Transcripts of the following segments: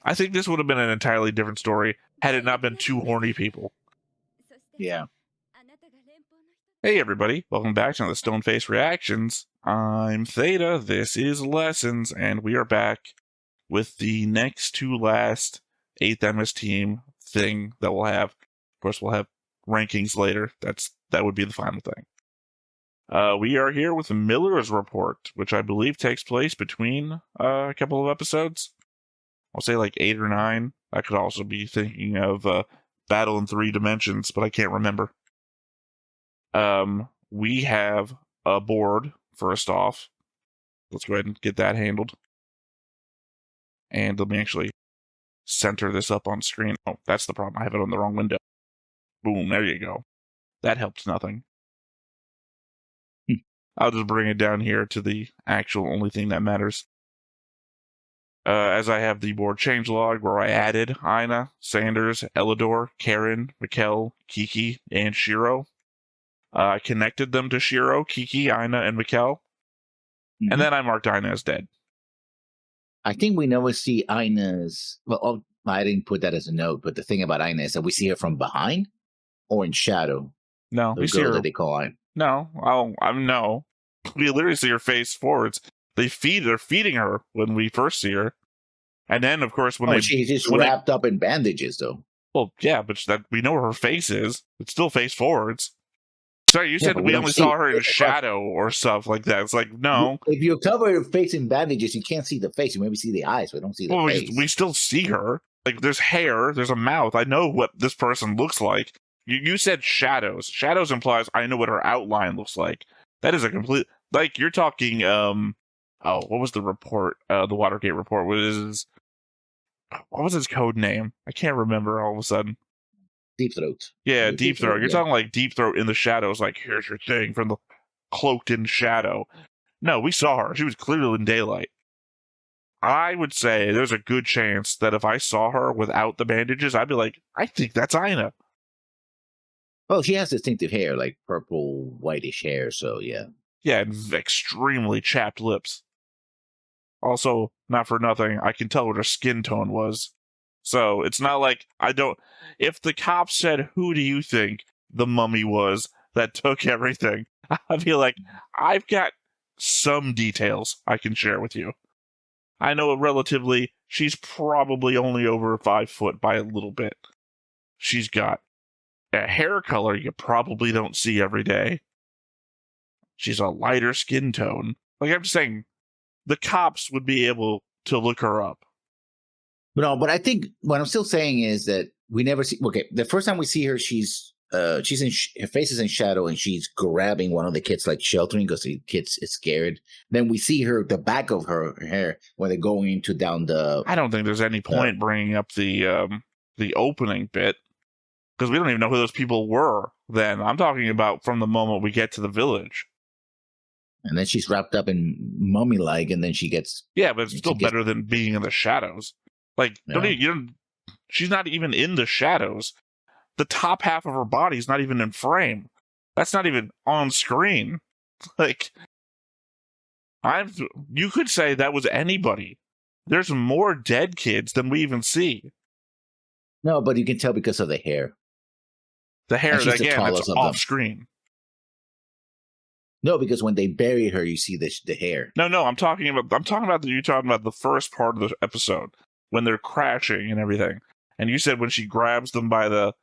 I think this would have been an entirely different story had it not been two horny people. Yeah. Hey everybody, welcome back to the Stoneface Reactions. I'm Theta, this is Lessons, and we are back with the next to last 8th MS team thing that we'll have. Of course, we'll have rankings later. That would be the final thing. We are here with Miller's Report, which I believe takes place between a couple of episodes. I'll say like 8 or 9. I could also be thinking of Battle in 3 Dimensions, but I can't remember. We have a board, first off. Let's go ahead and get that handled. And let me actually center this up on screen. Oh, that's the problem. I have it on the wrong window. Boom, there you go. That helped nothing. I'll just bring it down here to the actual only thing that matters. As I have the board changelog where I added Aina, Sanders, Elidor, Karen, Mikkel, Kiki, and Shiro. I connected them to Shiro, Kiki, Aina, and Mikkel. Mm-hmm. And then I marked Aina as dead. I think we never see Aina's... Well, I didn't put that as a note, but the thing about Aina is that we see her from behind or in shadow. No, we see her... that they call Aina. No, no. We literally see her face forwards. They're feeding her when we first see her. And then, of course, she's just wrapped up in bandages, though. Well, yeah, but we know where her face is. It's still face forwards. Sorry, you said we only saw her in a shadow or stuff like that. It's like, no. If you cover her face in bandages, you can't see the face. You maybe see the eyes, but don't see the face. We still see her. Like, there's hair, there's a mouth. I know what this person looks like. You said shadows. Shadows implies I know what her outline looks like. That is a complete... Like, you're talking, what was the report? The Watergate report what was his code name? I can't remember all of a sudden. Deep Throat. Yeah, Deep Throat. You're talking like Deep Throat in the shadows, like, here's your thing from the cloaked in shadow. No, we saw her. She was clearly in daylight. I would say there's a good chance that if I saw her without the bandages, I'd be like, I think that's Aina. Well, she has distinctive hair, like purple, whitish hair, so yeah. Yeah, and extremely chapped lips. Also, not for nothing, I can tell what her skin tone was. So, it's not like if the cops said, who do you think the mummy was that took everything? I'd be like, I've got some details I can share with you. I know relatively, she's probably only over 5 foot by a little bit. She's got a hair color you probably don't see every day. She's a lighter skin tone. Like I'm just saying, the cops would be able to look her up. No, but I think what I'm still saying is that we never see. Okay, the first time we see her, she's her face is in shadow, and she's grabbing one of the kids, like sheltering, because the kid is scared. Then we see the back of her hair when they're going down the. I don't think there's any point bringing up the opening bit because we don't even know who those people were. Then I'm talking about from the moment we get to the village. And then she's wrapped up in mummy-like, and then she gets... Yeah, but it's still better than being in the shadows. Like, she's not even in the shadows. The top half of her body's not even in frame. That's not even on screen. Like, you could say that was anybody. There's more dead kids than we even see. No, but you can tell because of the hair. The hair, again, that's off screen. No, because when they bury her, you see the hair. No, you're talking about the first part of the episode when they're crashing and everything. And you said when she grabs them by the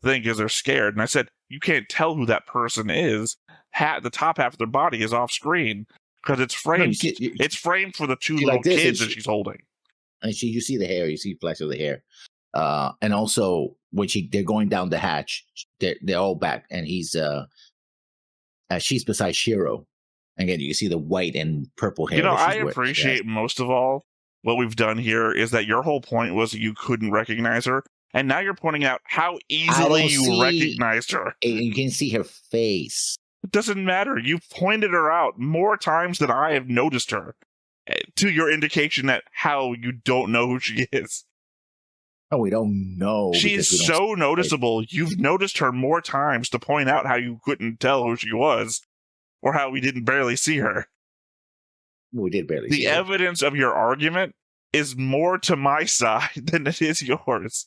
thing because they're scared. And I said, you can't tell who that person is. The top half of their body is off screen because it's framed. It's framed for the two little kids that she's holding. And you see the hair. You see flash of the hair. And also when they're going down the hatch, they're all back, and she's beside Shiro. Again, you see the white and purple hair. I appreciate most of all what we've done here is that your whole point was that you couldn't recognize her. And now you're pointing out how easily you recognized her. You can see her face. It doesn't matter. You've pointed her out more times than I have noticed her. To your indication that how you don't know who she is. Oh, we don't know. She's so noticeable. You've noticed her more times to point out how you couldn't tell who she was, or how we didn't barely see her. We did barely see her. The evidence of your argument is more to my side than it is yours.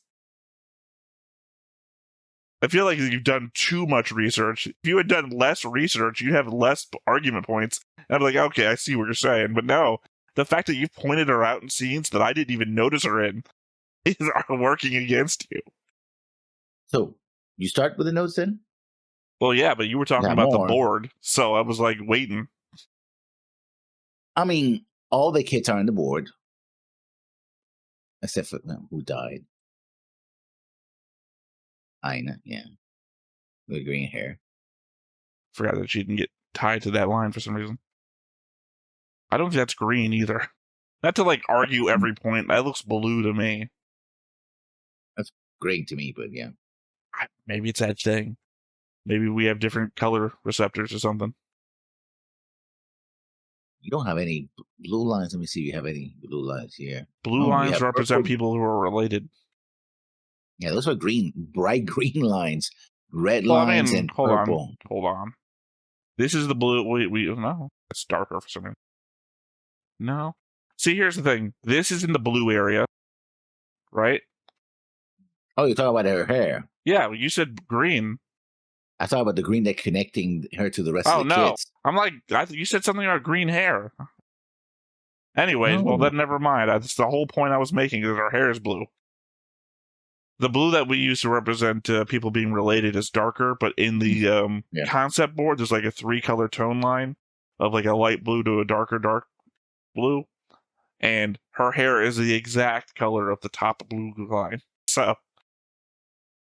I feel like you've done too much research. If you had done less research, you'd have less argument points. And I'm like, okay, I see what you're saying. But no, the fact that you've pointed her out in scenes that I didn't even notice her in is working against you. So you start with the notes then? Well, yeah, but you were talking about the board, so I was like waiting. I mean, all the kids are on the board, except for who died. Aina, yeah, with green hair. Forgot that she didn't get tied to that line for some reason. I don't think that's green either. Not to like argue every point. That looks blue to me. That's green to me, but yeah. Maybe it's that thing. Maybe we have different color receptors or something. You don't have any blue lines. Let me see if you have any blue lines here. Blue lines represent people who are related. Yeah, those are green, bright green lines. Red lines and purple. Hold on. This is the blue. No, it's darker for some reason. No. See, here's the thing. This is in the blue area, right? Oh, you're talking about her hair. Yeah, you said green. I thought about the green that connecting her to the rest of the kids. I'm like, you said something about green hair. Anyways, well, then never mind. That's the whole point I was making, is her hair is blue. The blue that we use to represent people being related is darker, but in the concept board, there's like a 3-color tone line of like a light blue to a dark blue. And her hair is the exact color of the top blue line. So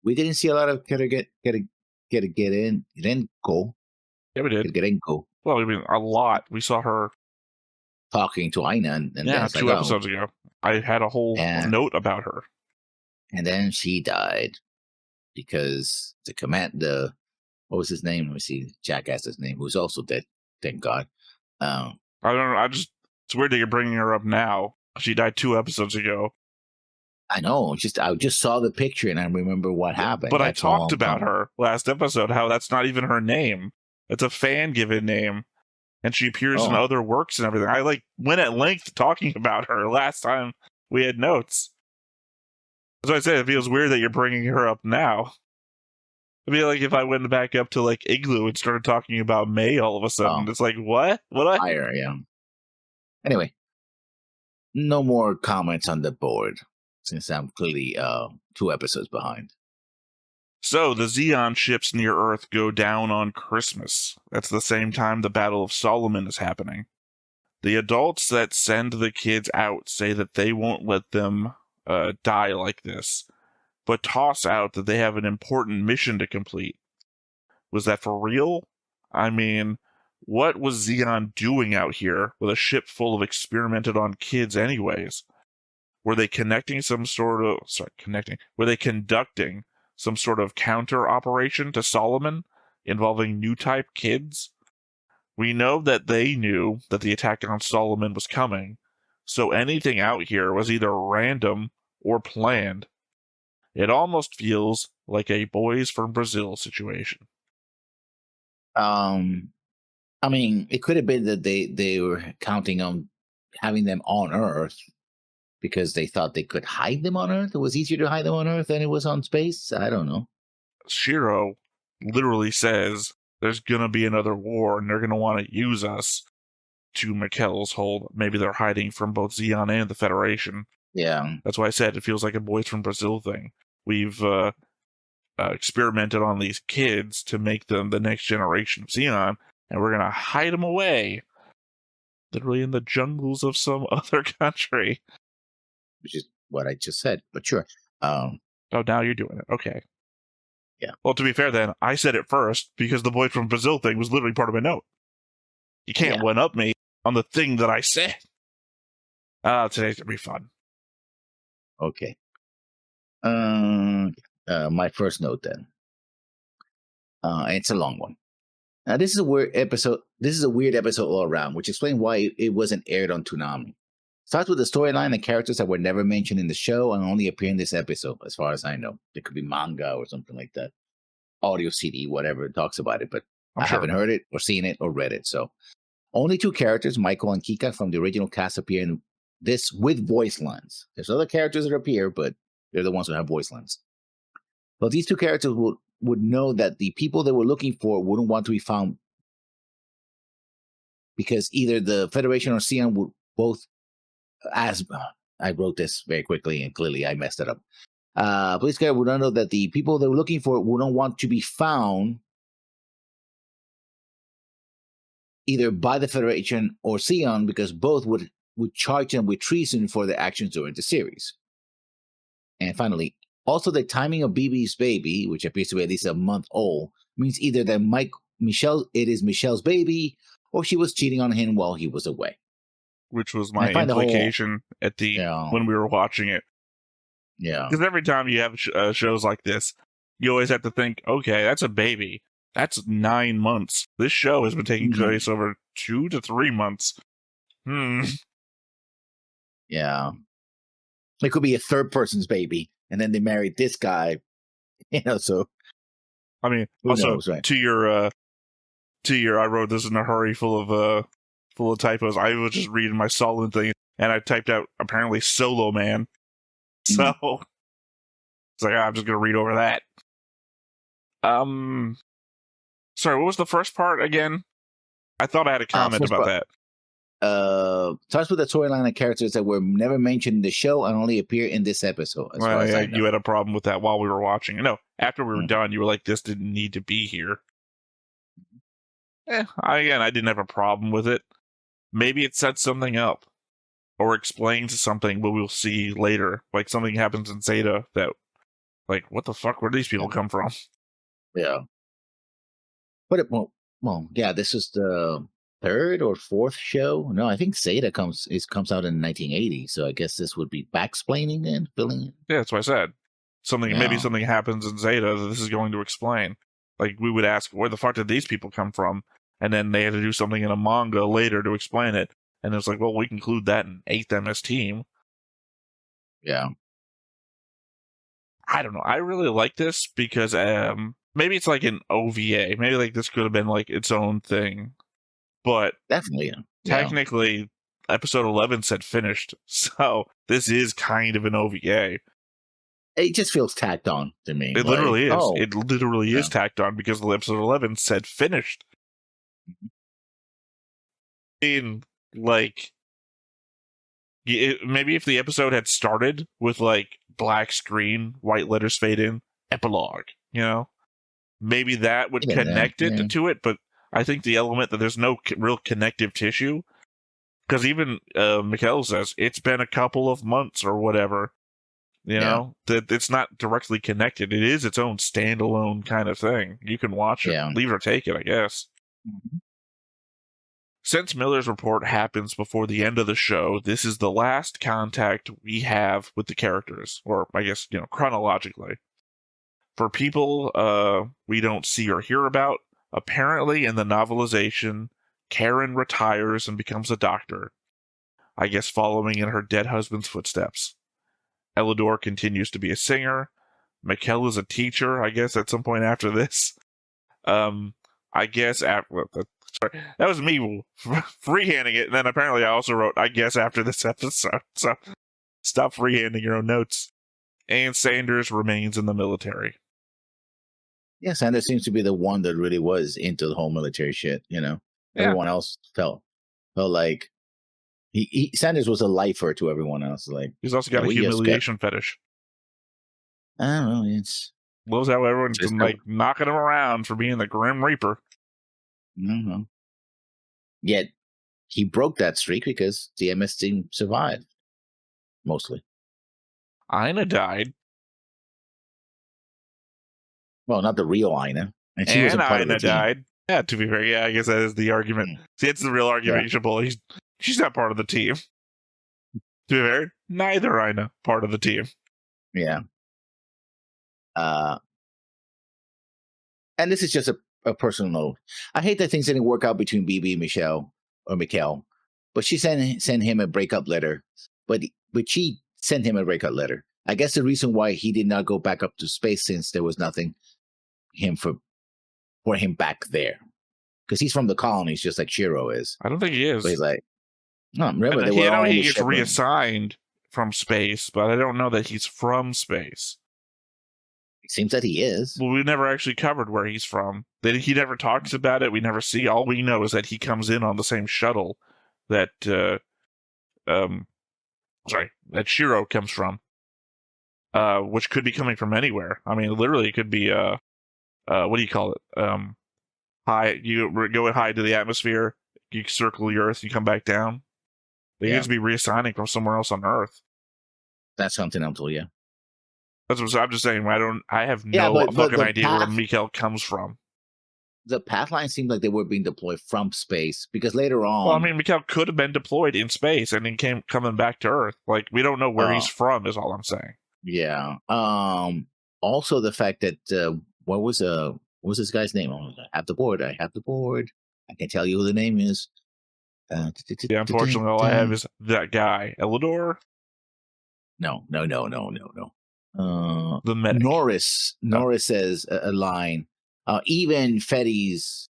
we didn't see a lot of get in. Then go. Yeah, we did. Get in go. Well, I mean, a lot. We saw her talking to Aina, and yeah, 2 episodes ago. I had a whole note about her. And then she died because what was his name? Let me see, Jackass's name, who's also dead. Thank God. I don't know. It's weird that you're bringing her up now. She died 2 episodes ago. I know. I just saw the picture and I remember what happened. But I talked about her last episode, how that's not even her name. It's a fan given name. And she appears in other works and everything. I went at length talking about her last time we had notes. That's why I said it feels weird that you're bringing her up now. It'd be like if I went back up to Igloo and started talking about May all of a sudden. It's like, what? What? Higher, yeah. Anyway, no more comments on the board, since I'm clearly 2 episodes behind. So, the Zeon ships near Earth go down on Christmas. That's the same time the Battle of Solomon is happening. The adults that send the kids out say that they won't let them die like this, but toss out that they have an important mission to complete. Was that for real? I mean, what was Zeon doing out here with a ship full of experimented on kids anyways? Were they conducting some sort of counter operation to Solomon involving new type kids? We know that they knew that the attack on Solomon was coming, so anything out here was either random or planned. It almost feels like a Boys from Brazil situation. I mean, it could have been that they were counting on having them on Earth because they thought they could hide them on Earth. It was easier to hide them on Earth than it was on space. I don't know. Shiro literally says there's going to be another war and they're going to want to use us, to Mikkel's whole, maybe they're hiding from both Zeon and the Federation. Yeah. That's why I said it feels like a Boys from Brazil thing. We've experimented on these kids to make them the next generation of Zeon, and we're going to hide them away, literally in the jungles of some other country. Which is what I just said, but sure. Oh, now you're doing it. Okay. Yeah. Well, to be fair then, I said it first because the Boys from Brazil thing was literally part of my note. You can't one-up me on the thing that I said. Today's going to be fun. Okay. My first note then. It's a long one. Now, this is a weird episode. This is a weird episode all around, which explains why it wasn't aired on Toonami. Starts with the storyline and characters that were never mentioned in the show and only appear in this episode, as far as I know. It could be manga or something like that. Audio CD, whatever, talks about it, but I haven't heard it or seen it or read it. So only 2 characters, Michael and Kika from the original cast, appear in This with voice lines. There's other characters that appear, but they're the ones who have voice lines. But these two characters would know that the people they were looking for wouldn't want to be found because either the Federation or Sion would both, as I wrote this very quickly and clearly I messed it up. Police guy would not know that the people they were looking for wouldn't want to be found either by the Federation or Sion because both would charge them with treason for their actions during the series. And finally, also the timing of BB's baby, which appears to be at least a month old, means either that it is Michelle's baby, or she was cheating on him while he was away. Which was my implication at the when we were watching it. Yeah. Because every time you have shows like this, you always have to think, okay, that's a baby. That's 9 months. This show has been taking place over 2 to 3 months. Yeah. It could be a third person's baby, and then they married this guy. So. I mean, also, knows, right? to your, I wrote this in a hurry full of typos. I was just reading my solid thing, and I typed out, apparently, Solo Man. So, it's like, I'm just going to read over that. Sorry, what was the first part again? I thought I had a comment about that. Starts with the storyline of characters that were never mentioned in the show and only appear in this episode. As far as I know. You had a problem with that while we were watching. No, after we were done, you were like, this didn't need to be here. I didn't have a problem with it. Maybe it sets something up or explains something, but we'll see later. Like something happens in Zeta that, like, what the fuck? Where do these people come from? Yeah. But this is the third or fourth show. No, I think Zeta comes out in 1980. So I guess this would be backsplaining then, filling in. Yeah, that's what I said. Maybe something happens in Zeta that this is going to explain. Like we would ask, where the fuck did these people come from? And then they had to do something in a manga later to explain it. And it's like, well, we can include that in 8th MS Team. Yeah. I don't know. I really like this because maybe it's like an OVA. Maybe like this could have been like its own thing. But definitely, technically, episode 11 said finished. So this is kind of an OVA. It just feels tacked on to me. It literally is. It literally is tacked on because the episode 11 said finished. In like, maybe if the episode had started with like black screen, white letters fade in, epilogue, maybe that would connect it to it. But I think the element that there's no real connective tissue, because even Mikkel says it's been a couple of months or whatever, that it's not directly connected. It is its own standalone kind of thing. You can watch it, leave it or take it, I guess. Mm-hmm. Since Miller's report happens before the end of the show, this is the last contact we have with the characters, or I guess, chronologically. For people we don't see or hear about, apparently in the novelization, Karen retires and becomes a doctor, I guess following in her dead husband's footsteps. Elidor continues to be a singer. Mikkel is a teacher, I guess, at some point after this. I guess after... Sorry, that was me freehanding it, and then apparently I also wrote, I guess, after this episode. So stop freehanding your own notes. And Sanders remains in the military. Yeah, Sanders seems to be the one that really was into the whole military shit, Everyone else felt like Sanders was a lifer to everyone else. Like he's also got a humiliation fetish. I don't know. It's loves how everyone's like knocking him around for being the Grim Reaper. Mm-hmm. Yet he broke that streak because the MS team survived. Mostly. Ina died. Well, not the real Ina. And she wasn't part of the team. Died. Yeah, to be fair, I guess that is the argument. See, it's the real argument you should pull. She's not part of the team. To be fair, neither Ina part of the team. Yeah. And this is just a personal note. I hate that things didn't work out between BB and Mikkel, but she sent him a breakup letter. But she sent him a breakup letter. I guess the reason why he did not go back up to space since there was nothing for him back there, because he's from the colonies, just like Shiro is. I don't think he is. But he's like, No, remember they And were I know all on he the gets ship. reassigned from space, but I don't know that he's from space. It seems that he is. Well, we never actually covered where he's from. He never talks about it. We never see. All we know is that he comes in on the same shuttle that that Shiro comes from, which could be coming from anywhere. I mean, literally, it could be what do you call it? High. You go high to the atmosphere. You circle the Earth. You come back down. They could just be reassigning from somewhere else on Earth. That's something I'm told. Yeah. That's what I'm just saying. I have Yeah, no but fucking the idea where Mikkel comes from. the path line seemed like they were being deployed from space because later Well, I on, mean, Mikkel could have been deployed in space and then coming back to Earth. Like, we don't know where he's from, is all I'm saying. yeah. Also, the fact that what was this guy's name? Oh, I have the board. I can tell you who the name is. Yeah, unfortunately, all I have is that guy, Elidor. No. The medic. Norris says a line. Even Fetties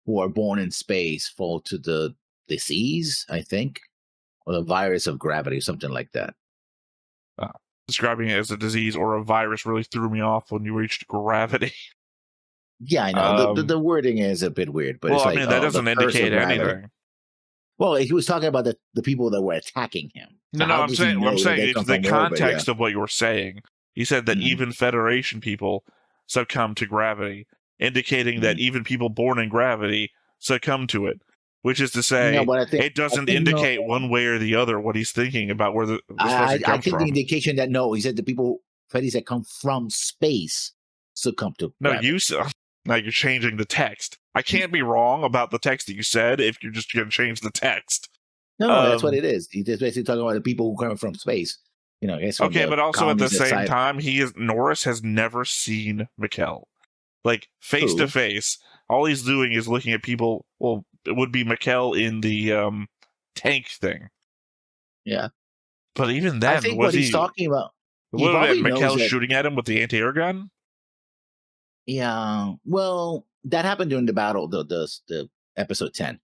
who are born in space fall to the disease, I think, or the virus of gravity, something like that. Describing it as a disease or a virus really threw me off when you reached gravity. Yeah, I know. The wording is a bit weird, but well, it's like, I mean, that doesn't indicate anything. Well, he was talking about the people that were attacking him. So I'm saying it's the context of what you were saying. He said that even Federation people succumb to gravity, indicating that even people born in gravity succumb to it. Which is to say, it doesn't indicate one way or the other what he's thinking about where this person comes from. I think the indication that he said the people, Fetties that come from space succumb to gravity. No, you said. Now you're changing the text. I can't be wrong about the text that you said if you're just going to change the text. No, that's what it is. He's just basically talking about the people who come from space. I guess. Okay, but also at the same time, Norris has never seen Mikkel. Like, face to face. All he's doing is looking at people. Well, it would be Mikkel in the tank thing. Yeah. But even then, I think what he's talking about. What Mikkel shooting at him with the anti-air gun? Yeah, well, that happened during the battle, the episode 10.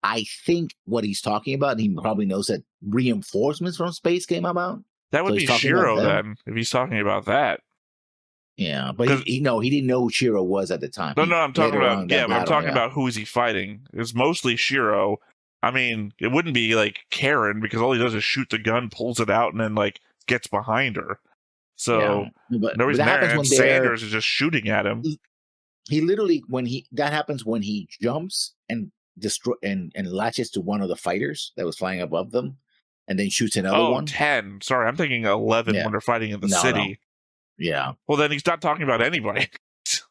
I think what he's talking about, he probably knows that reinforcements from space came about. That would be Shiro then, if he's talking about that. Yeah, but he didn't know who Shiro was at the time. No, I'm talking about I'm talking about who is he fighting. It's mostly Shiro. I mean, it wouldn't be like Karen because all he does is shoot the gun, pulls it out, and then like gets behind her. So no reason there. And Sanders is just shooting at him. He literally that happens when he jumps and destroy and latches to one of the fighters that was flying above them, and then shoots another one. 10. Sorry, I'm thinking 11 when they're fighting in the city. No. Yeah. Well, then he's not talking about anybody.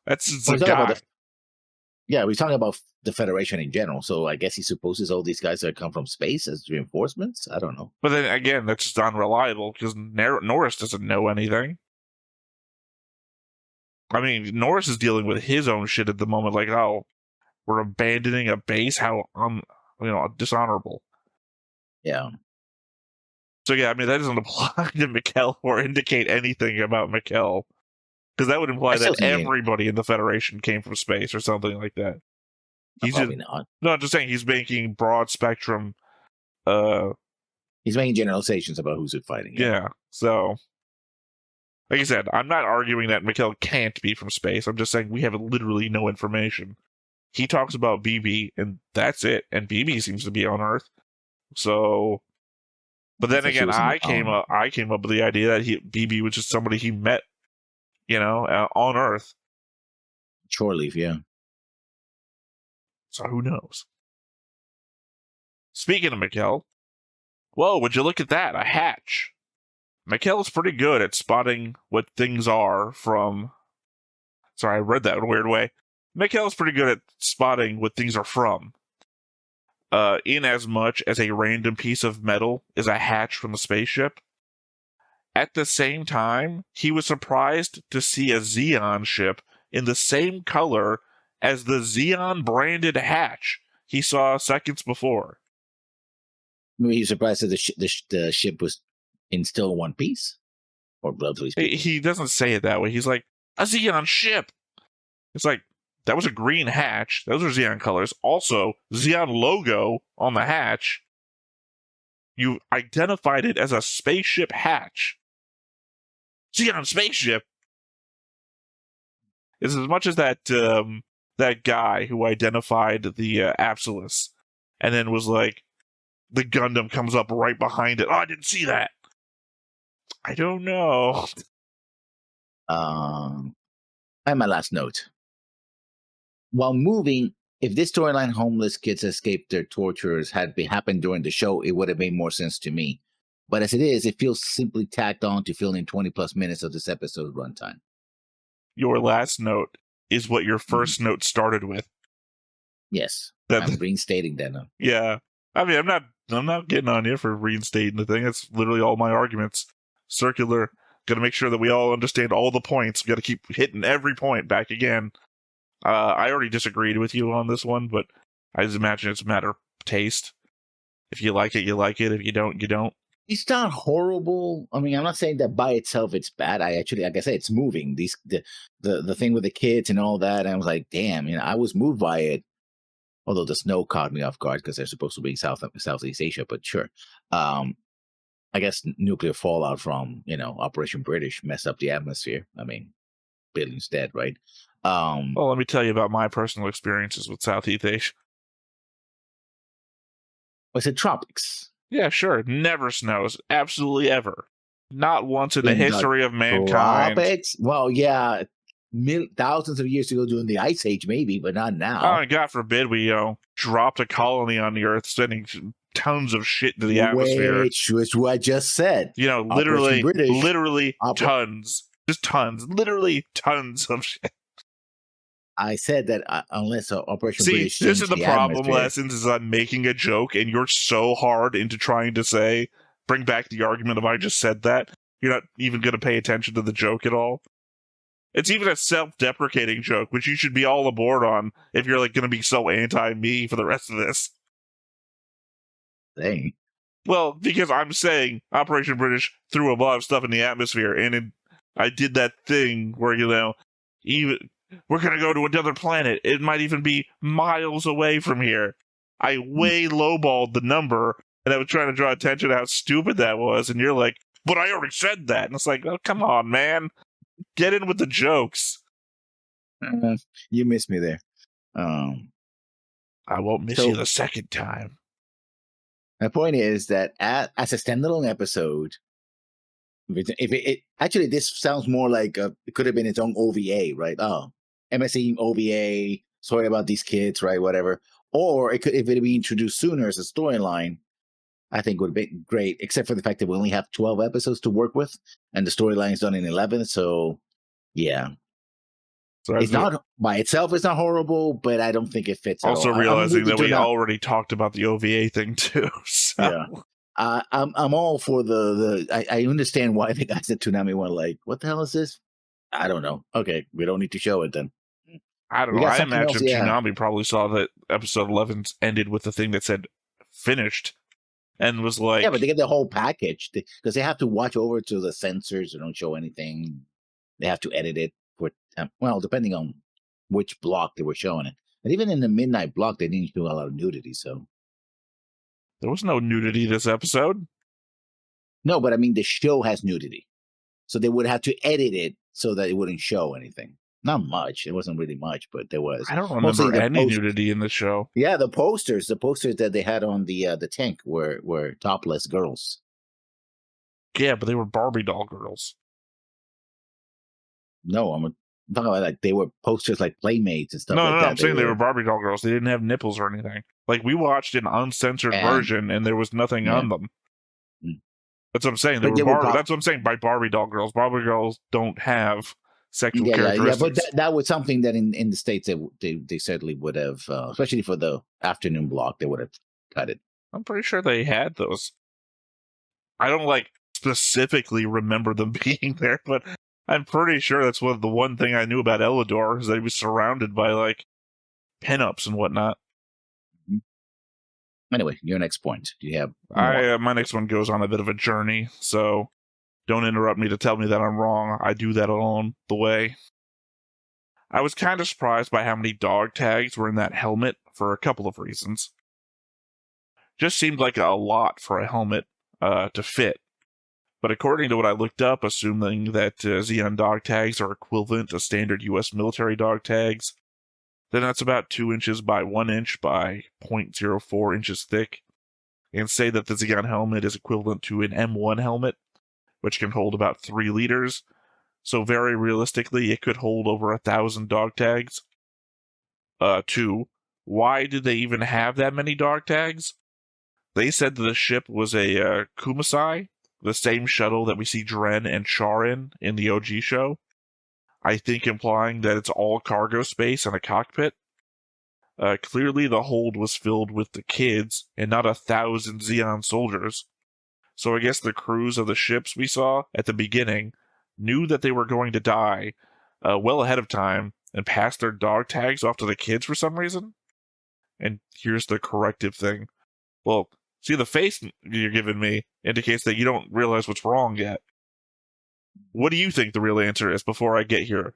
That's the guy. We're talking about the Federation in general. So I guess he supposes all these guys that come from space as reinforcements. I don't know. But then again, that's just unreliable because Norris doesn't know anything. I mean, Norris is dealing with his own shit at the moment. Like, oh, we're abandoning a base. How dishonorable. Yeah. So yeah, I mean that doesn't apply to Mikkel or indicate anything about Mikkel. Because that would imply that everybody in the Federation came from space or something like that. He's probably not. No, I'm just saying he's making broad spectrum. He's making generalizations about who's fighting. Yeah. So, like I said, I'm not arguing that Mikkel can't be from space. I'm just saying we have literally no information. He talks about BB, and that's it. And BB seems to be on Earth. So, but then again, I came up with the idea that BB was just somebody he met. On Earth. Shore leave, yeah. So who knows? Speaking of Mikkel, whoa, would you look at that? A hatch. Mikkel's pretty good at spotting what things are from... Sorry, I read that in a weird way. Mikkel's pretty good at spotting what things are from. In as much as a random piece of metal is a hatch from a spaceship. At the same time, he was surprised to see a Zeon ship in the same color as the Zeon branded hatch he saw seconds before. Maybe he was surprised that the ship was in still one piece? Or relatively speaking? He doesn't say it that way. He's like, a Zeon ship! It's like, That was a green hatch. Those are Xeon colors. Also, Xeon logo on the hatch. You identified it as a spaceship hatch. Xeon spaceship. It's as much as that guy who identified the Absolus, and then was like, the Gundam comes up right behind it. Oh, I didn't see that. I don't know. And my last note. While moving, if this storyline homeless kids escape their torturers had happened during the show, it would have made more sense to me. But as it is, it feels simply tacked on to fill in 20 plus minutes of this episode runtime. Your last note is what your first note started with. Yes, I'm reinstating that now. Yeah, I mean, I'm not getting on you for reinstating the thing. That's literally all my arguments. Circular. Got to make sure that we all understand all the points. Got to keep hitting every point back again. I already disagreed with you on this one, but I just imagine it's a matter of taste. If you like it, you like it. If you don't, you don't. It's not horrible. I mean, I'm not saying that by itself it's bad. I actually, like I said, it's moving. The thing with the kids and all that. And I was like, damn, I was moved by it. Although the snow caught me off guard because they're supposed to be in Southeast Asia, but sure. I guess nuclear fallout from Operation British messed up the atmosphere. I mean, billions dead, right? Well, let me tell you about my personal experiences with Southeast Asia. Was it tropics? Yeah, sure. Never snows. Absolutely ever. Not once in the history of mankind. Tropics? Well, yeah, thousands of years ago during the Ice Age, maybe, but not now. Oh, and God forbid we dropped a colony on the Earth, sending tons of shit into the atmosphere. Which was what I just said. Literally tons. Just tons. Literally tons of shit. I said that unless Operation British. See, this is the problem, Lessons, is I'm making a joke, and you're so hard into trying to bring back the argument of I just said that, you're not even going to pay attention to the joke at all. It's even a self-deprecating joke, which you should be all aboard on if you're going to be so anti-me for the rest of this. Dang. Well, because I'm saying Operation British threw a lot of stuff in the atmosphere, and I did that thing where, even... we're going to go to another planet. It might even be miles away from here. I way lowballed the number, and I was trying to draw attention to how stupid that was, and you're like, but I already said that. And it's like, oh, come on, man. Get in with the jokes. You missed me there. I won't miss you the second time. My point is that as a standalone episode, actually, this sounds more like it could have been its own OVA, right? Oh, MSE OVA, story about these kids, right? Whatever. Or if it had been introduced sooner as a storyline, I think would be great, except for the fact that we only have 12 episodes to work with, and the storyline is done in 11. So, yeah. So it's not, by itself, it's not horrible, but I don't think it fits. Also realizing that we already talked about the OVA thing, too. So. Yeah. I'm all for I understand why the guys at Toonami were like, what the hell is this? I don't know. Okay, we don't need to show it then. I don't know. I imagine Toonami probably saw that episode 11 ended with the thing that said finished and was like... Yeah, but they get the whole package because they have to watch over to the censors. They don't show anything. They have to edit it for, depending on which block they were showing it. But even in the midnight block, they didn't do a lot of nudity, so... There was no nudity this episode. No, but I mean, the show has nudity. So they would have to edit it so that it wouldn't show anything. Not much. It wasn't really much, but there was. I don't remember any nudity in the show. Yeah, the posters that they had on the tank were topless girls. Yeah, but they were Barbie doll girls. No, I'm talking about they were posters like Playmates and stuff like that. No, I'm saying they were Barbie doll girls. They didn't have nipples or anything. We watched an uncensored version, and there was nothing on them. That's what I'm saying. That's what I'm saying by Barbie doll girls. Barbie girls don't have sexual characteristics. Yeah, but that was something that in the States they certainly would have, especially for the afternoon block, they would have cut it. I'm pretty sure they had those. I don't specifically remember them being there, but I'm pretty sure that's the one thing I knew about Elidor is that he was surrounded by pinups and whatnot. Anyway, your next point. Do you have my next one goes on a bit of a journey, so don't interrupt me to tell me that I'm wrong. I do that along the way. I was kind of surprised by how many dog tags were in that helmet for a couple of reasons. Just seemed like a lot for a helmet to fit. But according to what I looked up, assuming that Xeon dog tags are equivalent to standard US military dog tags, then that's about 2 inches by 1 inch by 0.04 inches thick. And say that the Xeon helmet is equivalent to an M1 helmet, which can hold about 3 liters. So very realistically, it could hold over 1,000 dog tags. 2, why did they even have that many dog tags? They said that the ship was a Kumasai, the same shuttle that we see Dren and Char in the OG show. I think implying that it's all cargo space and a cockpit. Clearly the hold was filled with the kids and not 1,000 Xeon soldiers. So I guess the crews of the ships we saw at the beginning knew that they were going to die well ahead of time and passed their dog tags off to the kids for some reason. And here's the corrective thing. Well, see, the face you're giving me indicates that you don't realize what's wrong yet. What do you think the real answer is before I get here?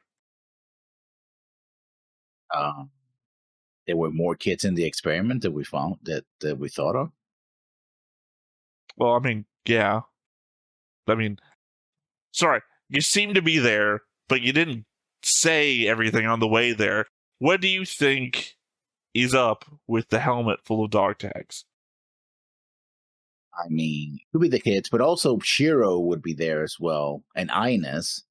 There were more kids in the experiment that we found that we thought of. Well, I mean, yeah. I mean, sorry, you seem to be there, but you didn't say everything on the way there. What do you think is up with the helmet full of dog tags? I mean, it could be the kids, but also Shiro would be there as well, and Ines,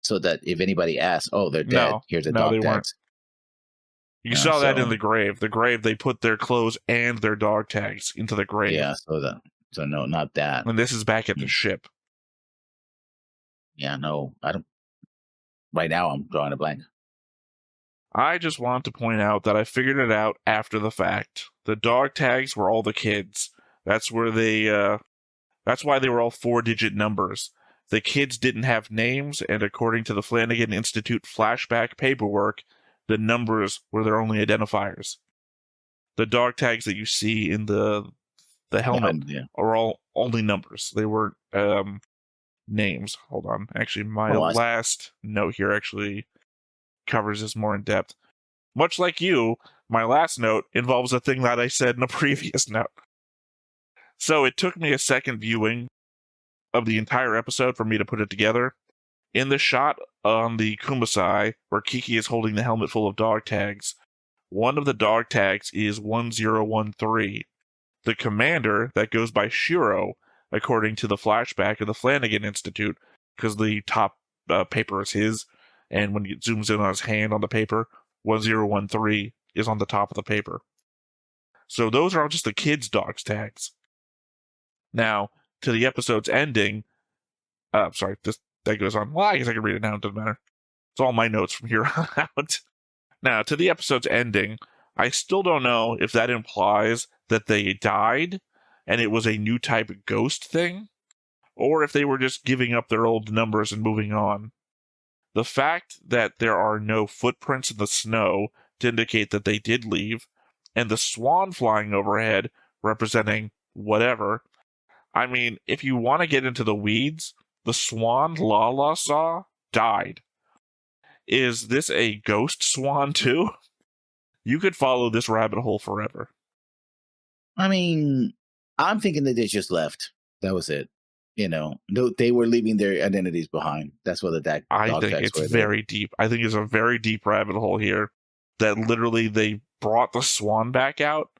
so that if anybody asks, "Oh, they're dead," here's the dog they tags. Weren't. You saw that in the grave. The grave, they put their clothes and their dog tags into the grave. Yeah, so no, not that. And this is back at the ship. Yeah, no, I don't. Right now, I'm drawing a blank. I just want to point out that I figured it out after the fact. The dog tags were all the kids. That's where that's why they were all 4-digit numbers. The kids didn't have names, and according to the Flanagan Institute flashback paperwork, the numbers were their only identifiers. The dog tags that you see in the helmet are all only numbers. They weren't names. Hold on. Actually, my last note here actually covers this more in depth. Much like you, my last note involves a thing that I said in a previous note. So it took me a second viewing of the entire episode for me to put it together. In the shot on the Kumasai, where Kiki is holding the helmet full of dog tags, one of the dog tags is 1013. The commander that goes by Shiro, according to the flashback of the Flanagan Institute, because the top paper is his, and when it zooms in on his hand on the paper, 1013 is on the top of the paper. So those are all just the kids' dogs tags. Now, to the episode's ending, that goes on. Well, I guess I can read it now, it doesn't matter. It's all my notes from here on out. Now, to the episode's ending, I still don't know if that implies that they died and it was a new type of ghost thing, or if they were just giving up their old numbers and moving on. The fact that there are no footprints in the snow to indicate that they did leave, and the swan flying overhead representing whatever. I mean, if you want to get into the weeds, the swan Lala saw died. Is this a ghost swan too? You could follow this rabbit hole forever. I mean, I'm thinking that they just left. That was it. You know, they were leaving their identities behind. That's what the I think it's very deep. I think it's a very deep rabbit hole here that literally they brought the swan back out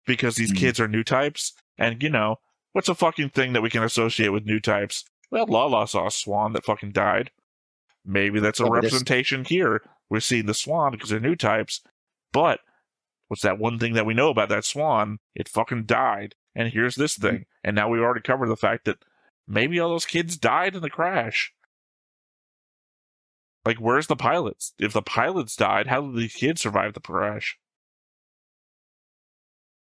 because these kids are new types. And, you know, what's a fucking thing that we can associate with new types? Well, Lala saw a swan that fucking died. Maybe that's a representation here. We're seeing the swan because they're new types. But what's that one thing that we know about that swan? It fucking died. And here's this thing. And now we've already covered the fact that maybe all those kids died in the crash. Like, where's the pilots? If the pilots died, how did the kids survive the crash?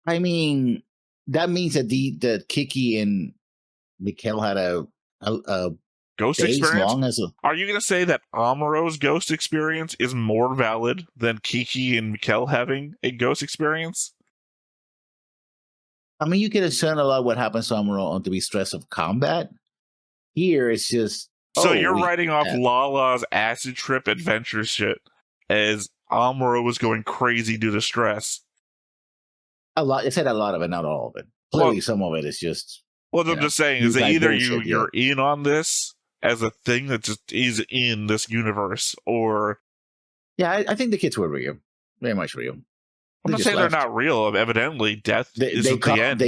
I mean, that means that Kiki and Mikkel had a ghost experience. Are you going to say that Amuro's ghost experience is more valid than Kiki and Mikkel having a ghost experience? I mean, you can assume a lot of what happens to Amuro on to be stress of combat. Here, it's just... So you're writing off Lala's acid trip adventure shit as Amuro was going crazy due to stress. A lot. It said a lot of it, not all of it. Well- Clearly, some of it is just. What I'm just saying is that New-type either bullshit, yeah. you're in on this as a thing that just is in this universe, or Yeah, I think the kids were real, very much real. I'm not saying they're not real. Evidently, death is at the end.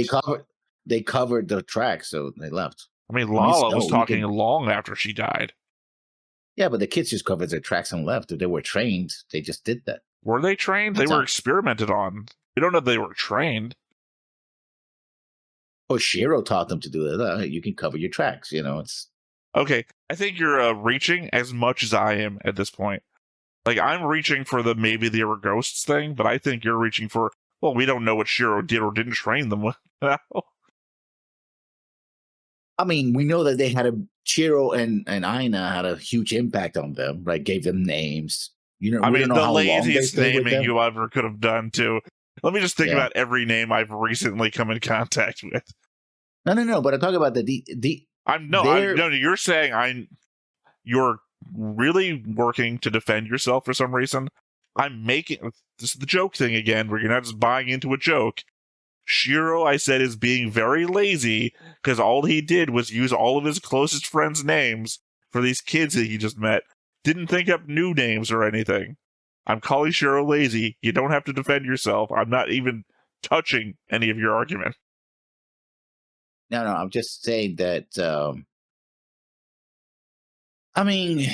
They covered the track, so they left. I mean, Lala was talking long after she died. Yeah, but the kids just covered their tracks and left. If they were trained, they just did that. Were they trained? They were experimented on. We don't know if they were trained. Or Shiro taught them to do that. You can cover your tracks. It's okay. I think you're reaching as much as I am at this point. Like, I'm reaching for the maybe there were ghosts thing, but I think you're reaching for, well, we don't know what Shiro did or didn't train them with. I mean, we know that they had Shiro and Aina had a huge impact on them, right? Gave them names. I mean, the laziest naming you ever could have done, too. Let me just think about every name I've recently come in contact with. No. But I'm talking about you're saying you're really working to defend yourself for some reason. This is the joke thing again, where you're not just buying into a joke. Shiro, I said, is being very lazy because all he did was use all of his closest friends' names for these kids that he just met. Didn't think up new names or anything. I'm calling Shiro lazy. You don't have to defend yourself. I'm not even touching any of your argument. No, I'm just saying that. I mean,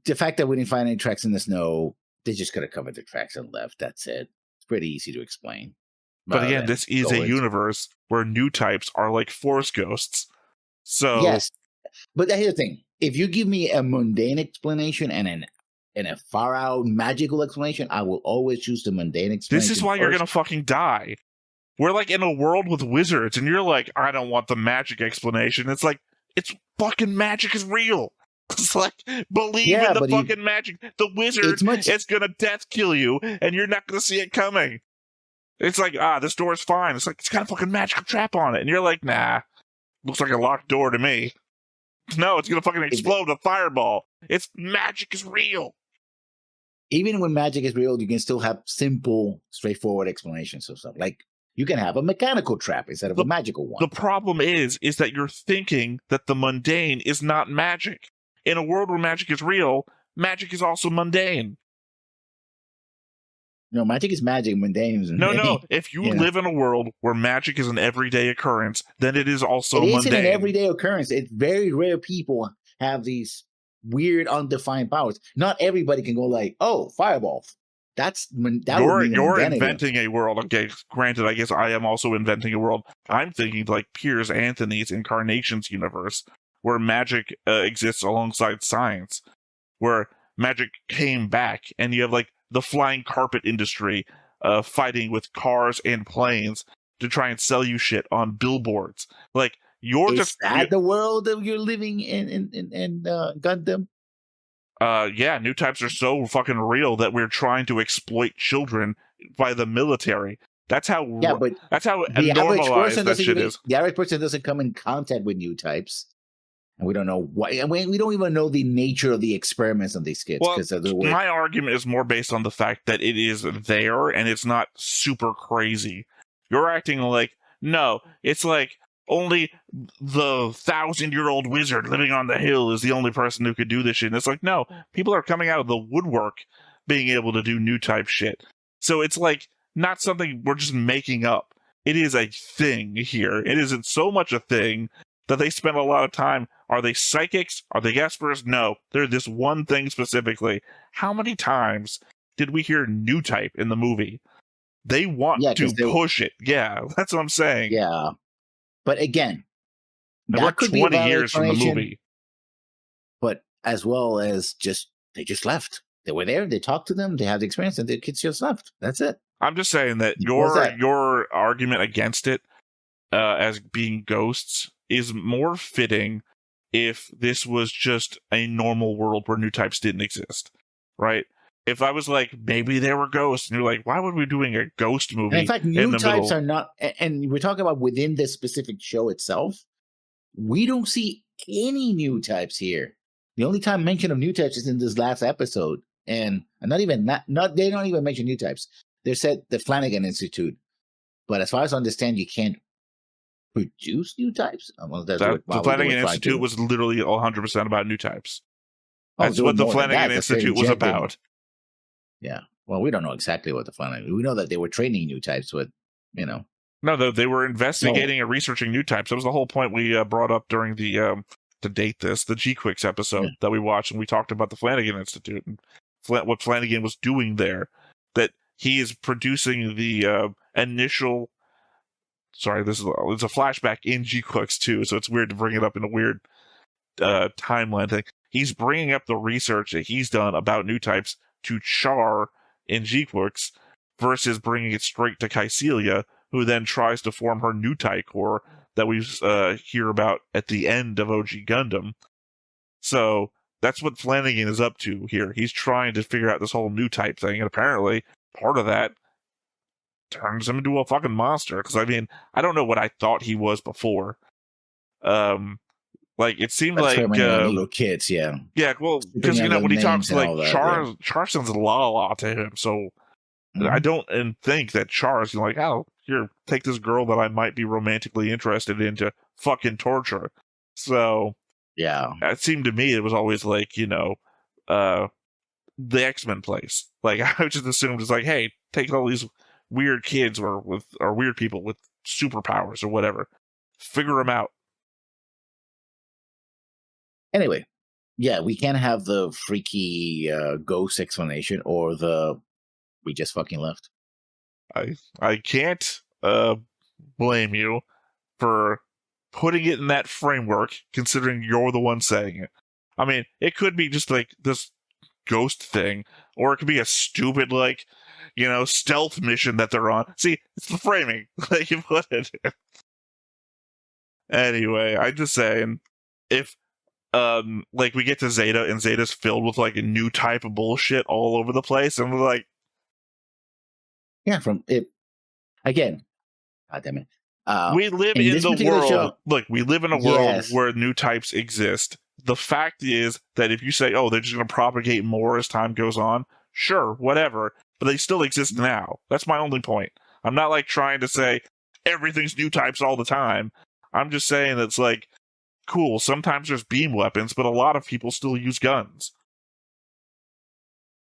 the fact that we didn't find any tracks in the snow, they just could have covered the tracks and left. That's it. It's pretty easy to explain. But again, this is a universe where new types are like force ghosts. So yes, but here's the thing: if you give me a mundane explanation and a far out magical explanation, I will always choose the mundane explanation. This is why you're gonna fucking die. We're like in a world with wizards, and you're like, I don't want the magic explanation. It's like, it's fucking magic is real. It's like, believe in the fucking magic. The wizard is gonna death kill you, and you're not gonna see it coming. It's like, this door is fine. It's like, it's got a fucking magical trap on it. And you're like, nah, looks like a locked door to me. No, it's gonna fucking explode with a fireball. It's magic is real. Even when magic is real, you can still have simple, straightforward explanations of stuff. Like, you can have a mechanical trap instead of a magical one. The problem is that you're thinking that the mundane is not magic. In a world where magic is real, magic is also mundane. No, magic is magic, mundane is mundane. No. If you live in a world where magic is an everyday occurrence, then it is also mundane. It isn't an everyday occurrence. It's very rare people have these weird, undefined powers. Not everybody can go like, oh, fireball. You're inventing a world. Okay, granted, I guess I am also inventing a world. I'm thinking like Piers Anthony's Incarnations universe, where magic exists alongside science, where magic came back, and you have like the flying carpet industry fighting with cars and planes to try and sell you shit on billboards. Like, is that the world that you're living in Gundam? Yeah, new types are so fucking real that we're trying to exploit children by the military. That's how normalized that shit is. The average person doesn't come in contact with new types. And we don't know why. We don't even know the nature of the experiments on these kids. Well, my argument is more based on the fact that it is there and it's not super crazy. You're acting like, no, it's like only the 1,000-year-old wizard living on the hill is the only person who could do this shit. And it's like, no, people are coming out of the woodwork being able to do new type shit. So it's like not something we're just making up. It is a thing here. It isn't so much a thing that they spend a lot of time. Are they psychics? Are they espers? No, they're this one thing specifically. How many times did we hear new type in the movie? They want to push it. Yeah, that's what I'm saying. Yeah. But again, that could 20 be years from the movie. But as well as they just left. They were there, they talked to them, they had the experience, and the kids just left. That's it. I'm just saying that your argument against it as being ghosts is more fitting if this was just a normal world where new types didn't exist, right? If I was like, maybe there were ghosts, and you're like, why would we be doing a ghost movie? And in fact, new types are not, and we're talking about within this specific show itself, we don't see any new types here. The only time mention of new types is in this last episode, and not even not they don't even mention new types. They said the Flanagan Institute, but as far as I understand, you can't produce new types. Well, that's what The probably they were Flanagan trying Institute to. was literally 100% about new types. Oh, That's what the more than Flanagan that. That's they're Institute was injecting. about. Yeah. Well, we don't know exactly what the Flanagan. We know that they were training new types, but No, they were investigating and researching new types. That was the whole point we brought up during the to date this, the G-Quicks episode that we watched, and we talked about the Flanagan Institute and what Flanagan was doing there. That he is producing the initial. Sorry, it's a flashback in G-Quicks too, so it's weird to bring it up in a weird timeline thing. He's bringing up the research that he's done about new types to Char in G-Quicks versus bringing it straight to Kycelia, who then tries to form her new type core that we hear about at the end of OG Gundam. So that's what Flanagan is up to here. He's trying to figure out this whole new type thing, and apparently part of that turns him into a fucking monster. Because I mean, I don't know what I thought he was before. Like it seemed like little kids, yeah. Yeah, well, because when he talks like Char sounds la to him, so I don't think that Char is like, oh, here, take this girl that I might be romantically interested in to fucking torture. So yeah, it seemed to me it was always like the X-Men place. Like I just assumed it's like, hey, take all these weird kids or weird people with superpowers or whatever, figure them out. Anyway, yeah, we can't have the freaky ghost explanation or the we just fucking left. I can't blame you for putting it in that framework, considering you're the one saying it. I mean, it could be just like this ghost thing, or it could be a stupid stealth mission that they're on. See, it's the framing that you put it in. Anyway, I'm just saying, if we get to Zeta and Zeta's filled with like a new type of bullshit all over the place, and we're like, yeah, from it again. God damn it. We live in the world. Look, we live in a world where new types exist. The fact is that if you say, oh, they're just going to propagate more as time goes on, sure, whatever, but they still exist now. That's my only point. I'm not like trying to say everything's new types all the time. I'm just saying that it's like, cool, sometimes there's beam weapons, but a lot of people still use guns.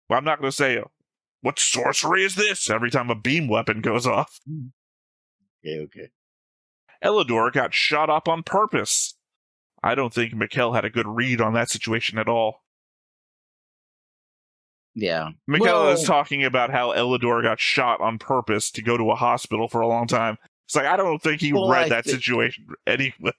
Well, I'm not going to say, what sorcery is this? Every time a beam weapon goes off. Okay. Elidor got shot up on purpose. I don't think Mikkel had a good read on that situation at all. Yeah. Mikkel is talking about how Elidor got shot on purpose to go to a hospital for a long time. It's like, I don't think he read that situation anyway.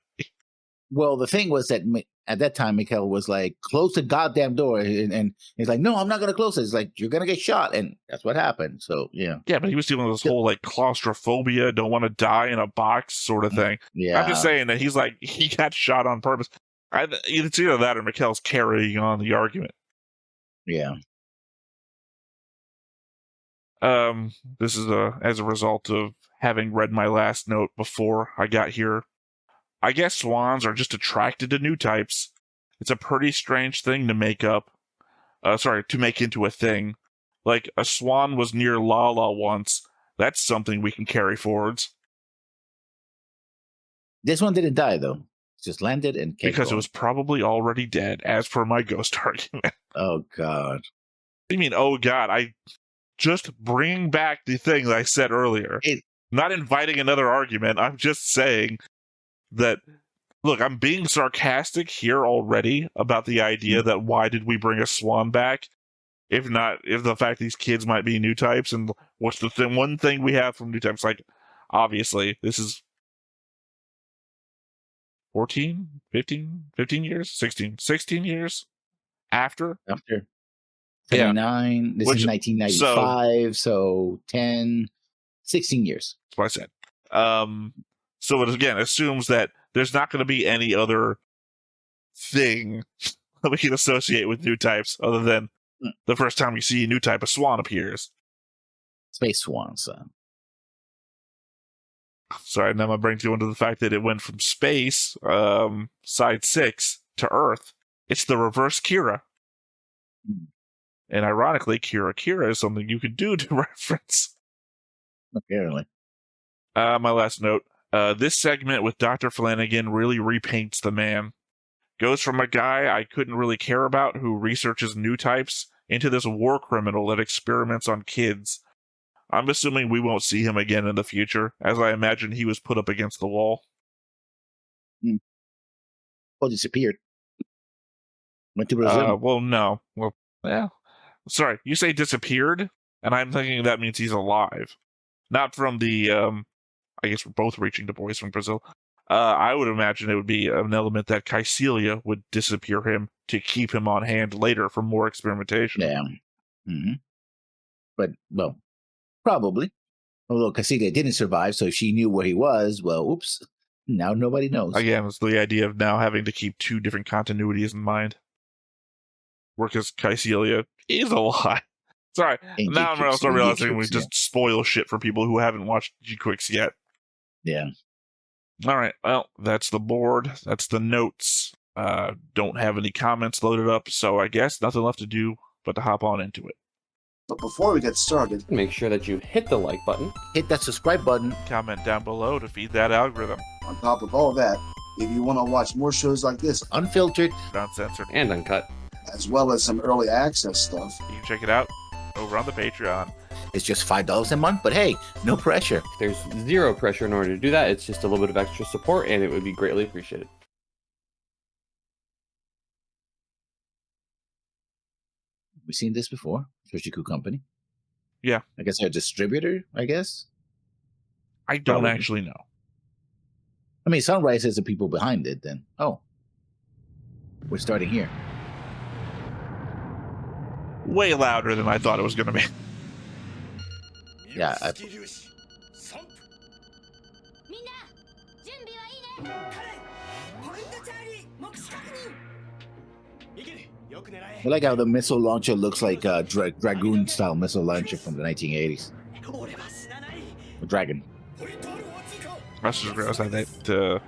Well, the thing was that at that time, Mikkel was like, close the goddamn door. And he's like, no, I'm not going to close it. It's like, you're going to get shot. And that's what happened. So, yeah. Yeah, but he was dealing with this whole, like, claustrophobia, don't want to die in a box sort of thing. Yeah. I'm just saying that he's like, he got shot on purpose. It's either that or Mikkel's carrying on the argument. Yeah. This is as a result of having read my last note before I got here. I guess swans are just attracted to new types. It's a pretty strange thing to make into a thing. Like, a swan was near Lala once. That's something we can carry forwards. This one didn't die, though. It just landed and kept because going. It was probably already dead, as per my ghost argument. Oh, God. What do you mean, oh, God? I just bringing back the thing that I said earlier. Not inviting another argument. I'm just saying that, look, I'm being sarcastic here already about the idea that why did we bring a swan back? If the fact these kids might be new types, and what's the one thing we have from new types? Like, obviously, this is 14, 15 years? 16 years after? 79. This is 1995, so 10, 16 years. That's what I said. So it again assumes that there's not going to be any other thing that we can associate with new types other than the first time you see a new type of swan appears. Space swans. Sorry, now my brain's going to the fact that it went from space, side 6, to Earth. It's the reverse Kira. And ironically, Kira Kira is something you could do to reference. Apparently. My last note. This segment with Dr. Flanagan really repaints the man. Goes from a guy I couldn't really care about who researches new types into this war criminal that experiments on kids. I'm assuming we won't see him again in the future, as I imagine he was put up against the wall. Well, disappeared. Went to Brazil. Well, no. Well, yeah. Sorry, you say disappeared, and I'm thinking that means he's alive. Not from the, I guess we're both reaching to boys from Brazil. I would imagine it would be an element that Caecilia would disappear him to keep him on hand later for more experimentation. Yeah. But, well, probably. Although Caecilia didn't survive, so if she knew where he was, well, oops. Now nobody knows. Again, it's the idea of now having to keep two different continuities in mind. Because Caecilia is alive. Sorry, now I'm also realizing we just spoil shit for people who haven't watched G-Quicks yet. Yeah. All right, well, that's the board. That's the notes. Don't have any comments loaded up, so I guess nothing left to do but to hop on into it. But before we get started, make sure that you hit the like button. Hit that subscribe button. Comment down below to feed that algorithm. On top of all that, if you want to watch more shows like this, unfiltered, uncensored, and uncut, as well as some early access stuff, you can check it out over on the Patreon. It's just $5 a month, but hey, no pressure. There's zero pressure in order to do that. It's just a little bit of extra support, and it would be greatly appreciated. We've seen this before. Shochiku Company. Yeah. I guess they're a distributor, I guess? I don't actually know. I mean, Sunrise is the people behind it, then. Oh. We're starting here. Way louder than I thought it was going to be. Yeah, I like how the missile launcher looks like a Dragoon-style missile launcher from the 1980s. A dragon. I just realized that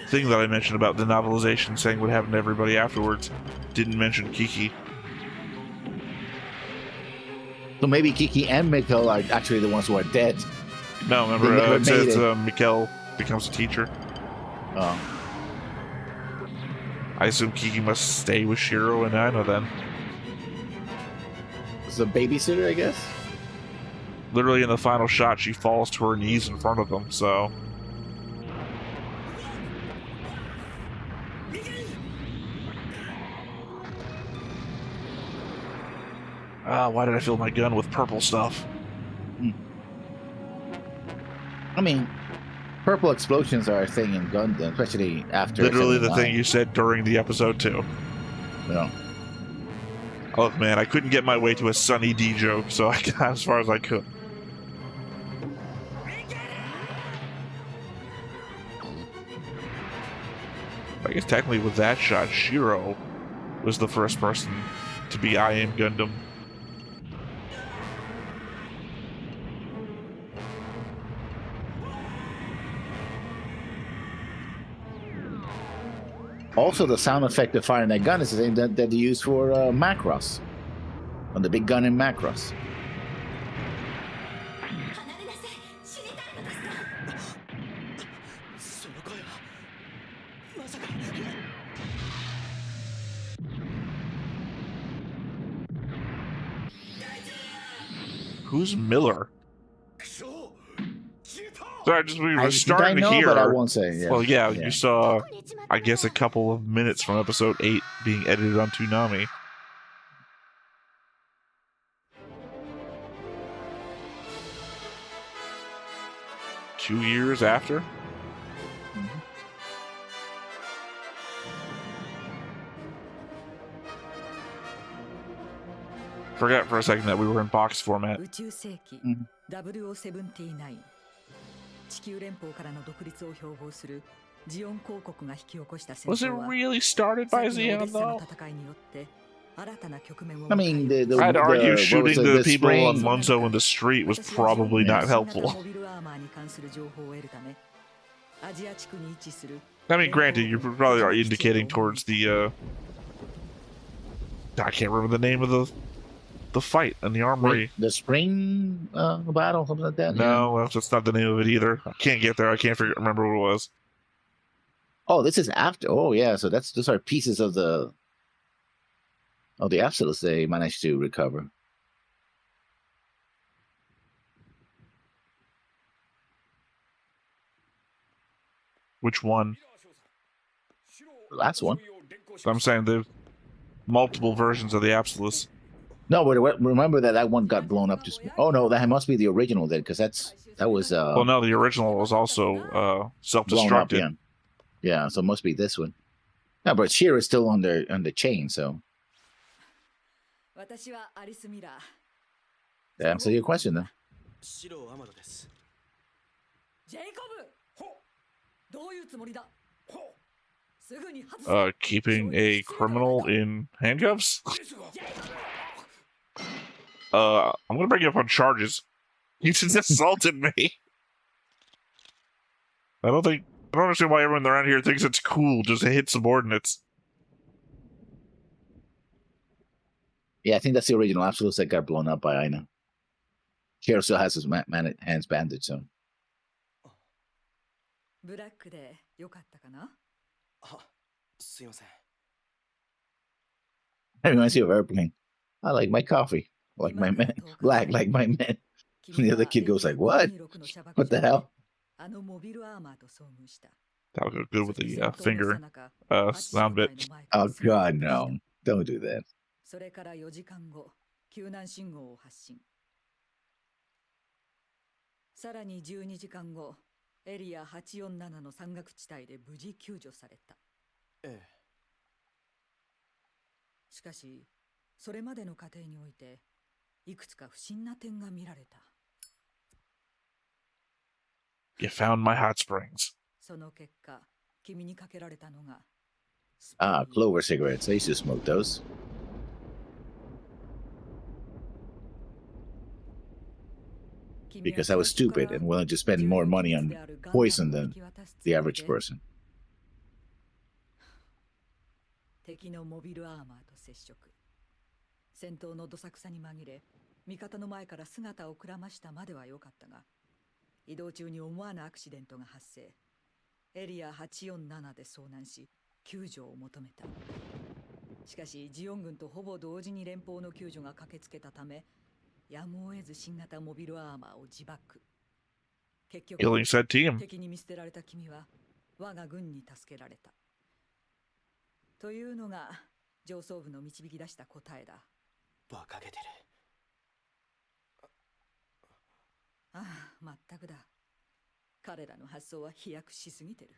thing that I mentioned about the novelization saying what happened to everybody afterwards didn't mention Kiki. So maybe Kiki and Mikkel are actually the ones who are dead. No, remember, it says Mikkel becomes a teacher. Oh. I assume Kiki must stay with Shiro and Aina then. It's a babysitter, I guess? Literally in the final shot, she falls to her knees in front of them, so... why did I fill my gun with purple stuff? I mean, purple explosions are a thing in Gundam, especially after... Literally the thing you said during the episode, too. No. Look, man, I couldn't get my way to a Sunny D joke, so I got as far as I could. I guess technically with that shot, Shiro was the first person to be I Am Gundam. Also, the sound effect of firing that gun is the same that they use for Macross. On the big gun in Macross. Who's Miller? Sorry, we were starting to hear. But I won't say. Yeah. Well, yeah, you saw, I guess, a couple of minutes from episode 8 being edited on Toonami. Two years after? Forgot for a second that we were in box format. Was it really started by Zeon, though? I mean, I'd argue shooting the people on Monzo in the street was probably not helpful. I mean, granted, you probably are indicating towards the, I can't remember the name of the the fight in the armory. The spring battle, something like that. No, well, that's not the name of it either. I can't get there. I can't remember what it was. Oh, this is after. Oh, yeah. So those are pieces of the absolutes they managed to recover. Which one? The last one. I'm saying there's multiple versions of the absolutes. No, but remember that one got blown up. Oh no, that must be the original then, because that was. Well, no, the original was also self-destructed. Yeah, so it must be this one. No, but Sheer is still on the chain, so. To answer your question, though. Keeping a criminal in handcuffs? I'm gonna bring you up on charges. You just assaulted me. I don't understand why everyone around here thinks it's cool just to hit subordinates. Yeah, I think that's the original absolutes that got blown up by Aina. Kiro still has his hands bandaged, so. That reminds you of Airplane. I like my coffee. Like my men. Black like my men. The other kid goes like, what? What the hell? That'll go good with the finger sound bit. Oh god, no. Don't do that. それから4時間後、救難信号を発信。さらに12時間後、エリア847の山岳地帯で無事救助された。ええ。しかし、それまでの過程において、いくつか不審な点が見られた。You found my hot springs. その結果、君にかけられたのが。Ah, Clover cigarettes. I used to smoke those. Because I was stupid and willing to spend more money on poison than the average person. 敵のモビルアーマーと接触。戦闘のどさくさに紛れ、味方の前から姿をくらましたまでは良かったが、移動中に思わぬアクシデントが発生。エリア847で遭難し、救助を求めた。しかし、ジオン軍とほぼ同時に連邦の救助が駆けつけたため、やむを得ず新型モビルアーマーを自爆。結局、敵に見捨てられた君は我が軍に助けられた。というのが上層部の導き出した答えだ。馬鹿げてる。ああ、まったくだ。彼らの発想は飛躍しすぎてる。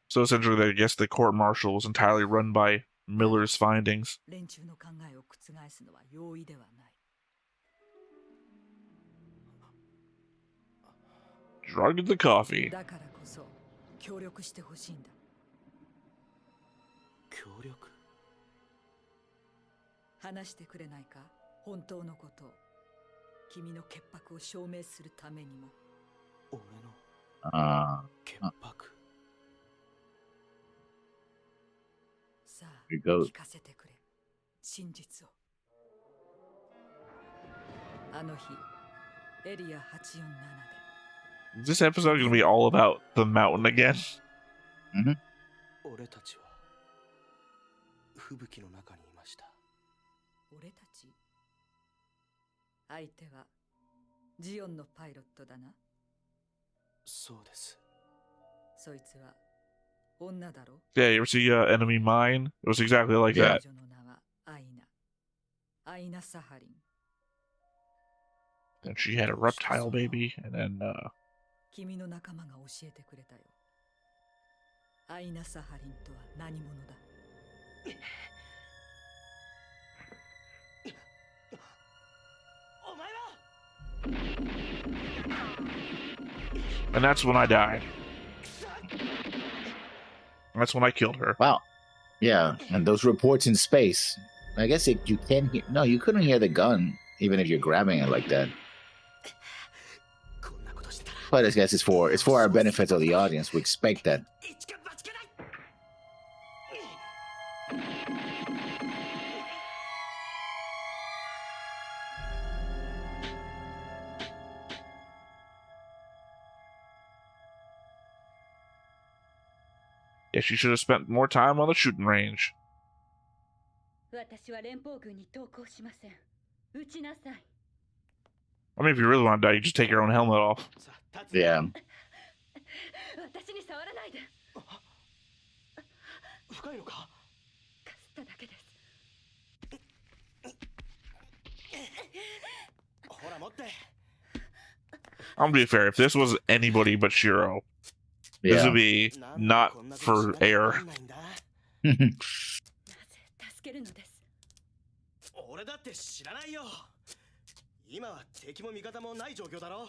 So essentially, I guess the court martial was entirely run by Miller's findings. 連中の考えを覆すのは容易ではない。Drug the coffee. だからこそ協力してほしいんだ。協力？話してくれないか？本当のことを。君の潔白を証明するためにも。俺の潔白。さあ、聞かせてくれ。真実を。あの日、エリア847で。This episode is going to be all about the mountain again. Mm-hmm. 俺たちは吹雪の中にいました。俺たち？相手はジオンのパイロットだな。そうです。そいつは女だろ？ Yeah, you ever see Enemy Mine? It was exactly like that. 彼女の名はアイナ・サハリン。And she had a reptile baby, and then 君の仲間が教えてくれたよ。アイナ・サハリンとは何者だ？ and that's when I died. That's when I killed her. Wow. Yeah, and those reports in space. I guess you can hear. No, you couldn't hear the gun, even if you're grabbing it like that. But I guess it's for our benefit of the audience. We expect that. Yeah, she should have spent more time on the shooting range. 私は連邦軍に投降しません。撃ちなさい。 I mean, if you really want to die, you just take your own helmet off. Yeah. 私に触らないで。深いのか？かすっただけです。ほら持って。 I'm gonna be fair. If this was anybody but Shiro, this Yeah. would be not for air. なぜ助けるのです。俺だって知らないよ。今は敵も味方もない状況だろ。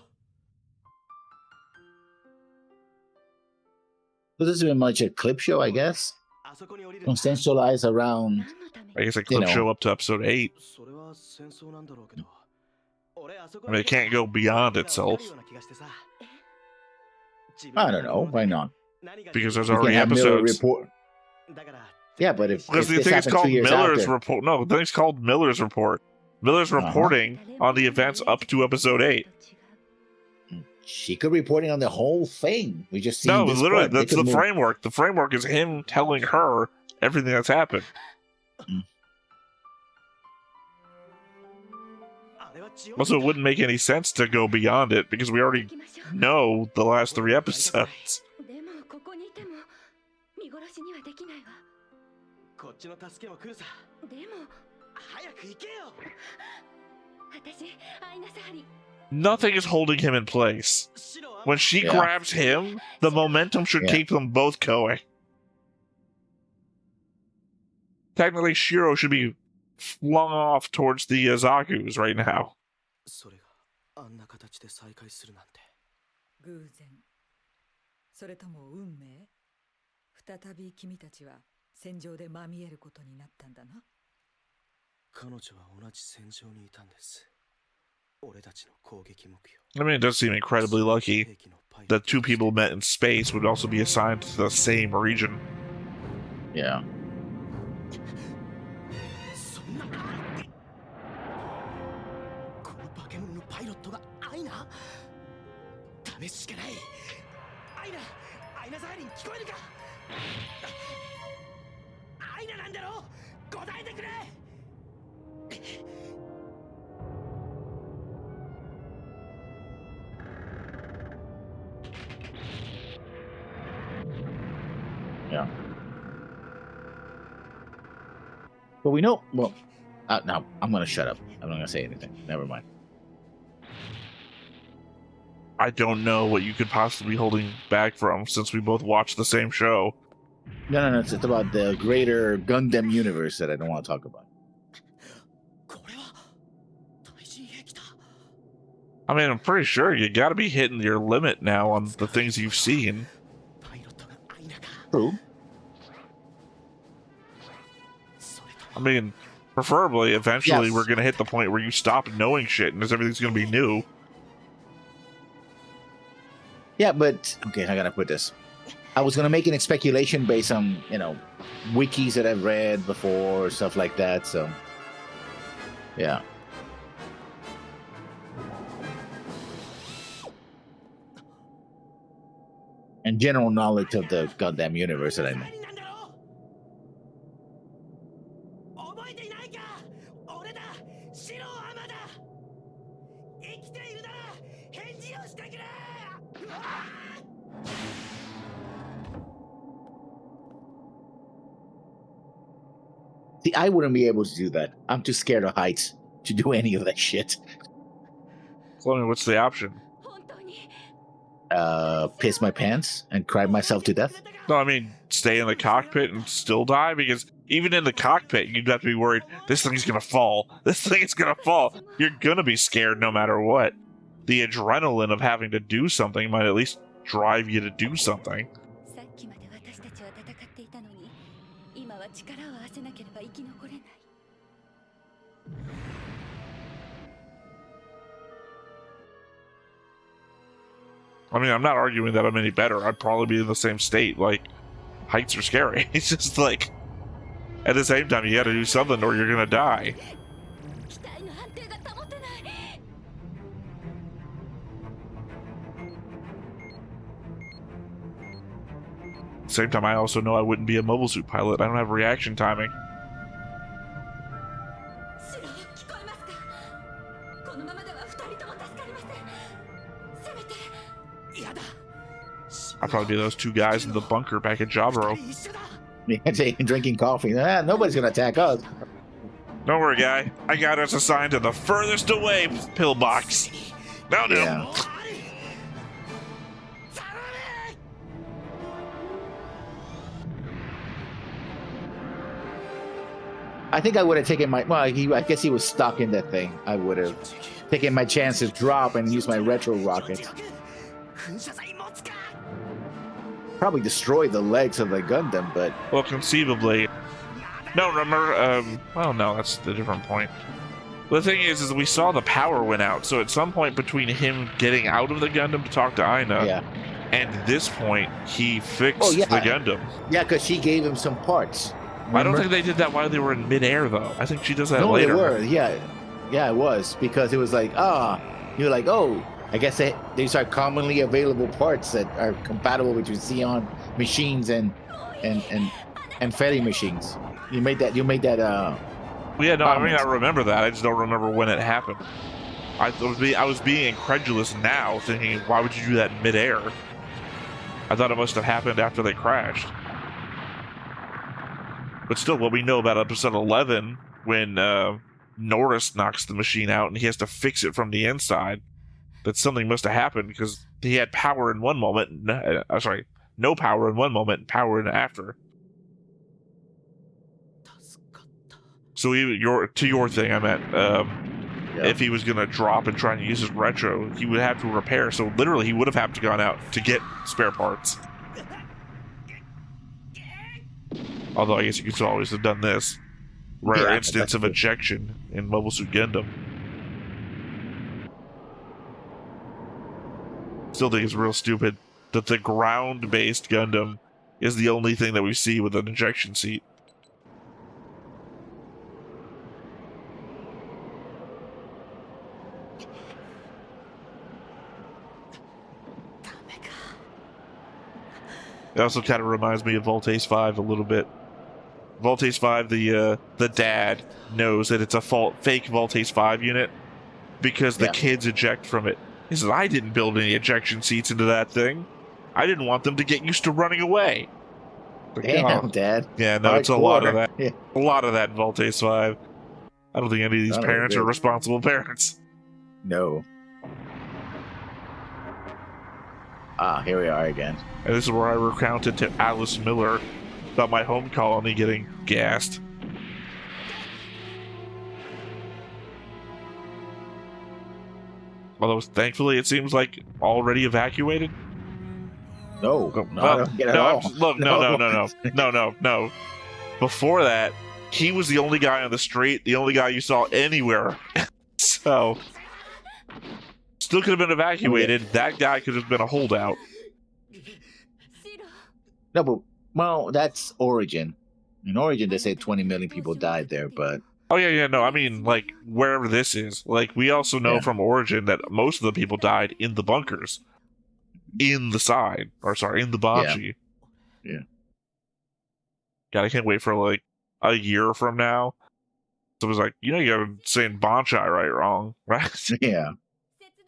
So this has been much a clip show, I guess. あそこに降りる。 Consensualized around. 何のため I に guess a clip You know. show up to episode 8. それは戦争なんだろうけど。俺あそこ I mean, it can't go beyond itself I don't know. Why not? because there's You can already have Miller episodes. report. Yeah, but if Because the this thing is happened called 2 years Miller's after, report. No, the thing's called Miller's report. Miller's reporting on the events up to episode 8. she could reporting on the whole thing. We just seen No, this literally, part. They that's could the move- framework. The framework is him telling her everything that's happened. Also, it wouldn't make any sense to go beyond it because we already 行きましょう。 know the last 3 episodes. でもここにいても見殺しにはできないわ。こっちの助けも来るさ。でも早く行けよ。私アイナ・サハリ Nothing is holding him in place. 白は When she Yeah. grabs him, the momentum should Yeah. keep them both going. Technically, Shiro should be flung off towards the zakus right now. それがあんな形で再会するなんて。偶然それとも運命。再び君たちは戦場でまみえることになったんだな。彼女は同じ戦場にいたんです。俺たちの攻撃目標。 I mean, it does seem incredibly lucky that 2 people met in space would also be assigned to the same region. Yeah. そんな。この化け物のパイロットがアイナ？試すしかない。アイナ、アイナサハリン聞こえるか？アイナなんだろ？答えてくれ。 Yeah. But we know. Well, no, I'm gonna shut up. I'm not gonna say anything. Never mind. I don't know what you could possibly be holding back from since we both watched the same show. No. It's about the greater Gundam universe that I don't want to talk about. これは対人兵器だ。 I mean, I'm pretty sure you gotta be hitting your limit now on the things you've seen. パイロットがアイナか。 True. それと I mean, preferably, eventually, Yes. we're gonna hit the point where you stop knowing shit and everything's gonna be new. Yeah, but okay, how can I put this? I was gonna make an speculation based on wikis that I've read before, stuff like that. So, yeah. And general knowledge of the Gundam universe that I know. 何なんだろう？覚えていないか？俺だ、白アマだ。生きているなら返事をしてくれ。うわSee, I wouldn't be able to do that. I'm too scared of heights to do any of that shit. So, I mean, what's the option? 本当に Piss my pants and cry myself to death. No, I mean, stay in the cockpit and still die? Because even in the cockpit, you'd have to be worried, this thing's gonna fall. This thing is gonna fall. You're gonna be scared no matter what. The adrenaline of having to do something might at least drive you to do something. さっきまで私たちは戦っていたのに今は力を合わせなければ生き残れない。 I mean, I'm not arguing that I'm any better. I'd probably be in the same state. Like, heights are scary. It's just like, at the same time, you gotta do something or you're gonna die. 機体の安定が保てない。 It's the same time, I also know I wouldn't be a mobile suit pilot. I don't have reaction timing. シロ聞こえますか？このままでは2人とも助かりません。せめて。やだ。 I'd probably be those two guys in the bunker back at Jabro. 一緒だ。 Yeah, drinking coffee. Nobody's gonna attack us. Don't worry, guy. I got us assigned to the furthest away pillbox. Now, no. Yeah. もうある。頼む。 I think I would have taken my. Well, I guess he was stuck in that thing. I would have taken my chances, drop, and used my retro rockets. 噴射剤持つか。 Probably destroy the legs of the Gundam, but Well, conceivably. No, remember, well, no, that's the different point. The thing is we saw the power went out, so at some point between him getting out of the Gundam to talk to Aina, yeah, and this point, he fixed Oh, yeah. the Gundam. yeah, because she gave him some parts. I don't Remember? think they did that while they were in midair, though. I think she does that No, later. they were. Yeah, it was because it was like you're like, oh, I guess these are commonly available parts that are compatible between Xeon machines and Fetty machines. You made that. Well, yeah, no, I mean, I remember that. I just don't remember when it happened. I was being incredulous now, thinking, why would you do that in midair? I thought it must have happened after they crashed. But still, what we know about episode 11, when Norris knocks the machine out and he has to fix it from the inside, that something must have happened because he had power in one moment. No power in one moment, and power in after. So to your thing, I meant if he was going to drop and try and use his retro, he would have to repair. So literally, he would have had to gone out to get spare parts. Although I guess you could always have done this. Rare Yeah, instance of that's ejection in Mobile Suit Gundam. Still think it's real stupid that the ground-based Gundam is the only thing that we see with an ejection seat. It also kind of reminds me of Voltace 5 a little bit. Voltace 5, the dad knows that it's a fake Voltace 5 unit because the kids eject from it. He says, I didn't build any ejection seats into that thing. I didn't want them to get used to running away. Like, Damn, oh. Dad. Yeah, no, it's a lot of that. Yeah. A lot of that in Voltace 5. I don't think any of these None of it parents are did. responsible parents. No. Here we are again. And this is where I recounted to Alice Miller about my home colony getting gassed. Although, thankfully, it seems like already evacuated. No, Well, not at all. Look, no. Before that, he was the only guy on the street, the only guy you saw anywhere. So, still could have been evacuated. That guy could have been a holdout. シロ No, but well, that's Origin. In Origin, they say 20 million people died there, but Oh, yeah, no, I mean, like, wherever this is. Like, we also know Yeah. from Origin that most of the people died in the bunkers. In the side. Or, sorry, in the Banshee. Yeah. God, I can't wait for, like, a year from now. Someone's like, you know you're saying Banshee right wrong, right? yeah.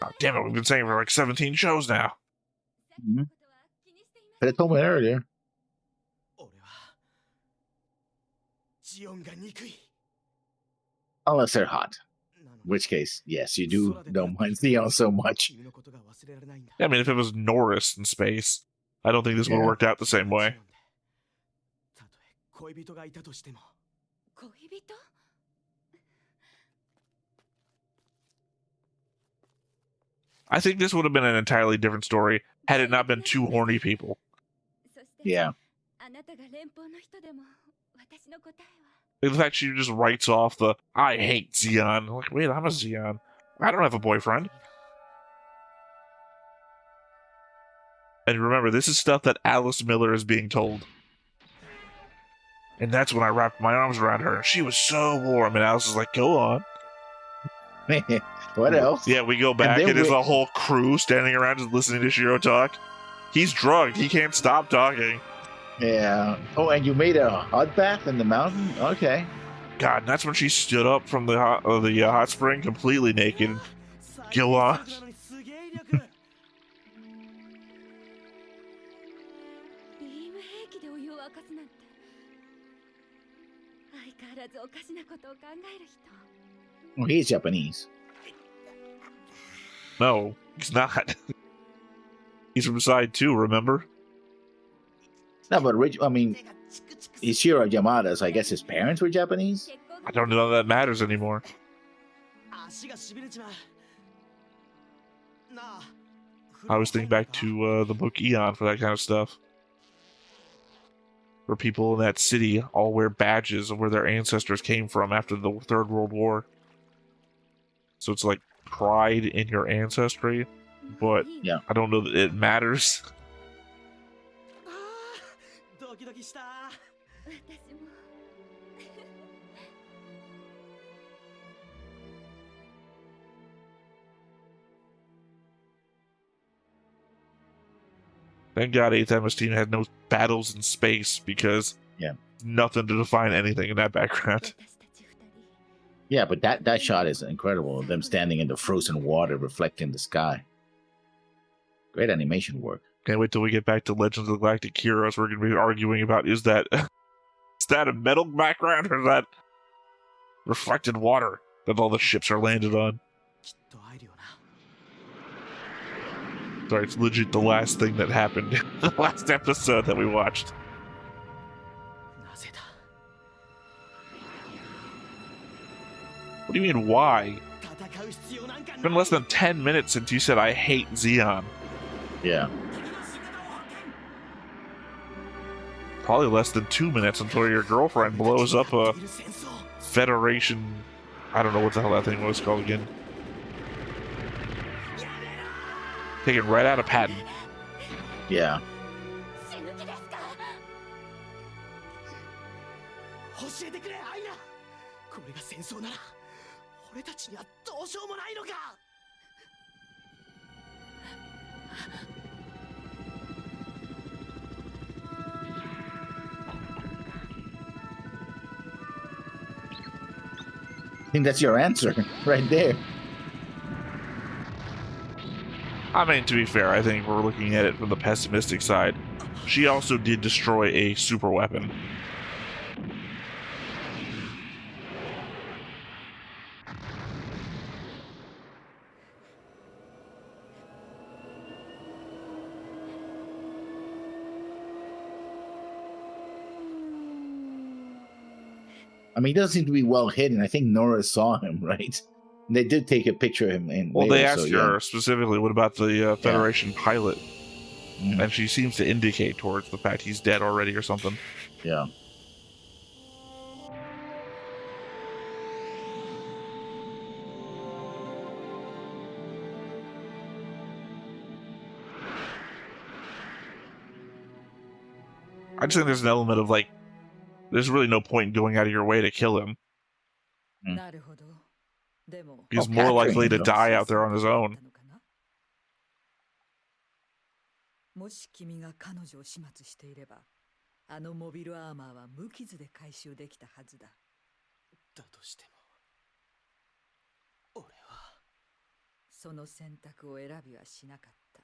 God damn it, we've been saying it for like 17 shows now. Mhm. But I told me earlier. 俺はジオンが憎い。 Unless they're hot. なの In which case, yes, you do don't mind Xeon so much. 君のことが忘れられないんだ。 I mean, if it was Norris in space, I don't think this would have Yeah. worked out the same way. たとえ恋人がいたとしても。恋人 I think this would have been an entirely different story had it not been two horny people. そして Yeah. あなたが連邦の人でも私の答えは Like, the fact she just writes off the, I hate Xeon. Like, wait, I'm a Xeon. I don't have a boyfriend. And remember, this is stuff that Alice Miller is being told. And that's when I wrapped my arms around her. She was so warm. And Alice is like, go on. What else? Yeah, we go back, then and there's we- a whole crew standing around just listening to Shiro talk. He's drugged. He can't stop talking. Yeah. Oh, and you made a hot bath in the mountain? Okay. God, and that's when she stood up from the hot spring completely naked. Go on. ビーム兵器でお湯を沸かすなんて相変わらずおかしなことを考える人 Well, he's Japanese. No, he's not. He's from side 2, remember? No, but I mean, Ishiro Yamada, so I guess his parents were Japanese? I don't know that matters anymore. 足がしびれちまうなあ I always think back to the book Eon for that kind of stuff. Where people in that city all wear badges of where their ancestors came from after the Third World War. So it's like pride in your ancestry, but Yeah. I don't know that it matters. あードキドキした私も Thank God 8th MS Team had no battles in space, because nothing to define anything in that background. 私たち二人 Yeah, but that shot is incredible. Them standing in the frozen water reflecting the sky. Great animation work. Can't wait till we get back to Legends of the Galactic Heroes. We're going to be arguing about, is that a metal background, or is that reflected water that all the ships are landed on? きっと会えるよな Sorry, it's legit the last thing that happened in the last episode that we watched. なぜだ What do you mean, why? 戦う必要なんか It's な been い less than 10 minutes since you said I hate Xeon. Yeah. Probably less than 2 minutes until your girlfriend blows up a 戦争 Federation... I don't know what the hell that thing was called again. Taken right out of patent. Yeah. 死ぬ気ですか教えてくれアイナこれが戦争なら俺たちにはどうしようもないのか I think that's your answer right there. I mean, to be fair, I think we're looking at it from the pessimistic side. She also did destroy a super weapon. I mean, he doesn't seem to be well hidden. I think Nora saw him, right? They did take a picture of him. Well, later, they asked so, her specifically, what about the Federation pilot? Mhm. And she seems to indicate towards the fact he's dead already or something. Yeah. I just think there's an element of, like, there's really no point in going out of your way to kill him. なるほど。でも、 He's Oh, more capturing likely to him. die out there on his own. もし君が彼女を始末していれば、あのモビルアーマーは無傷で回収できたはずだ。だとしても俺はその選択を選びはしなかった。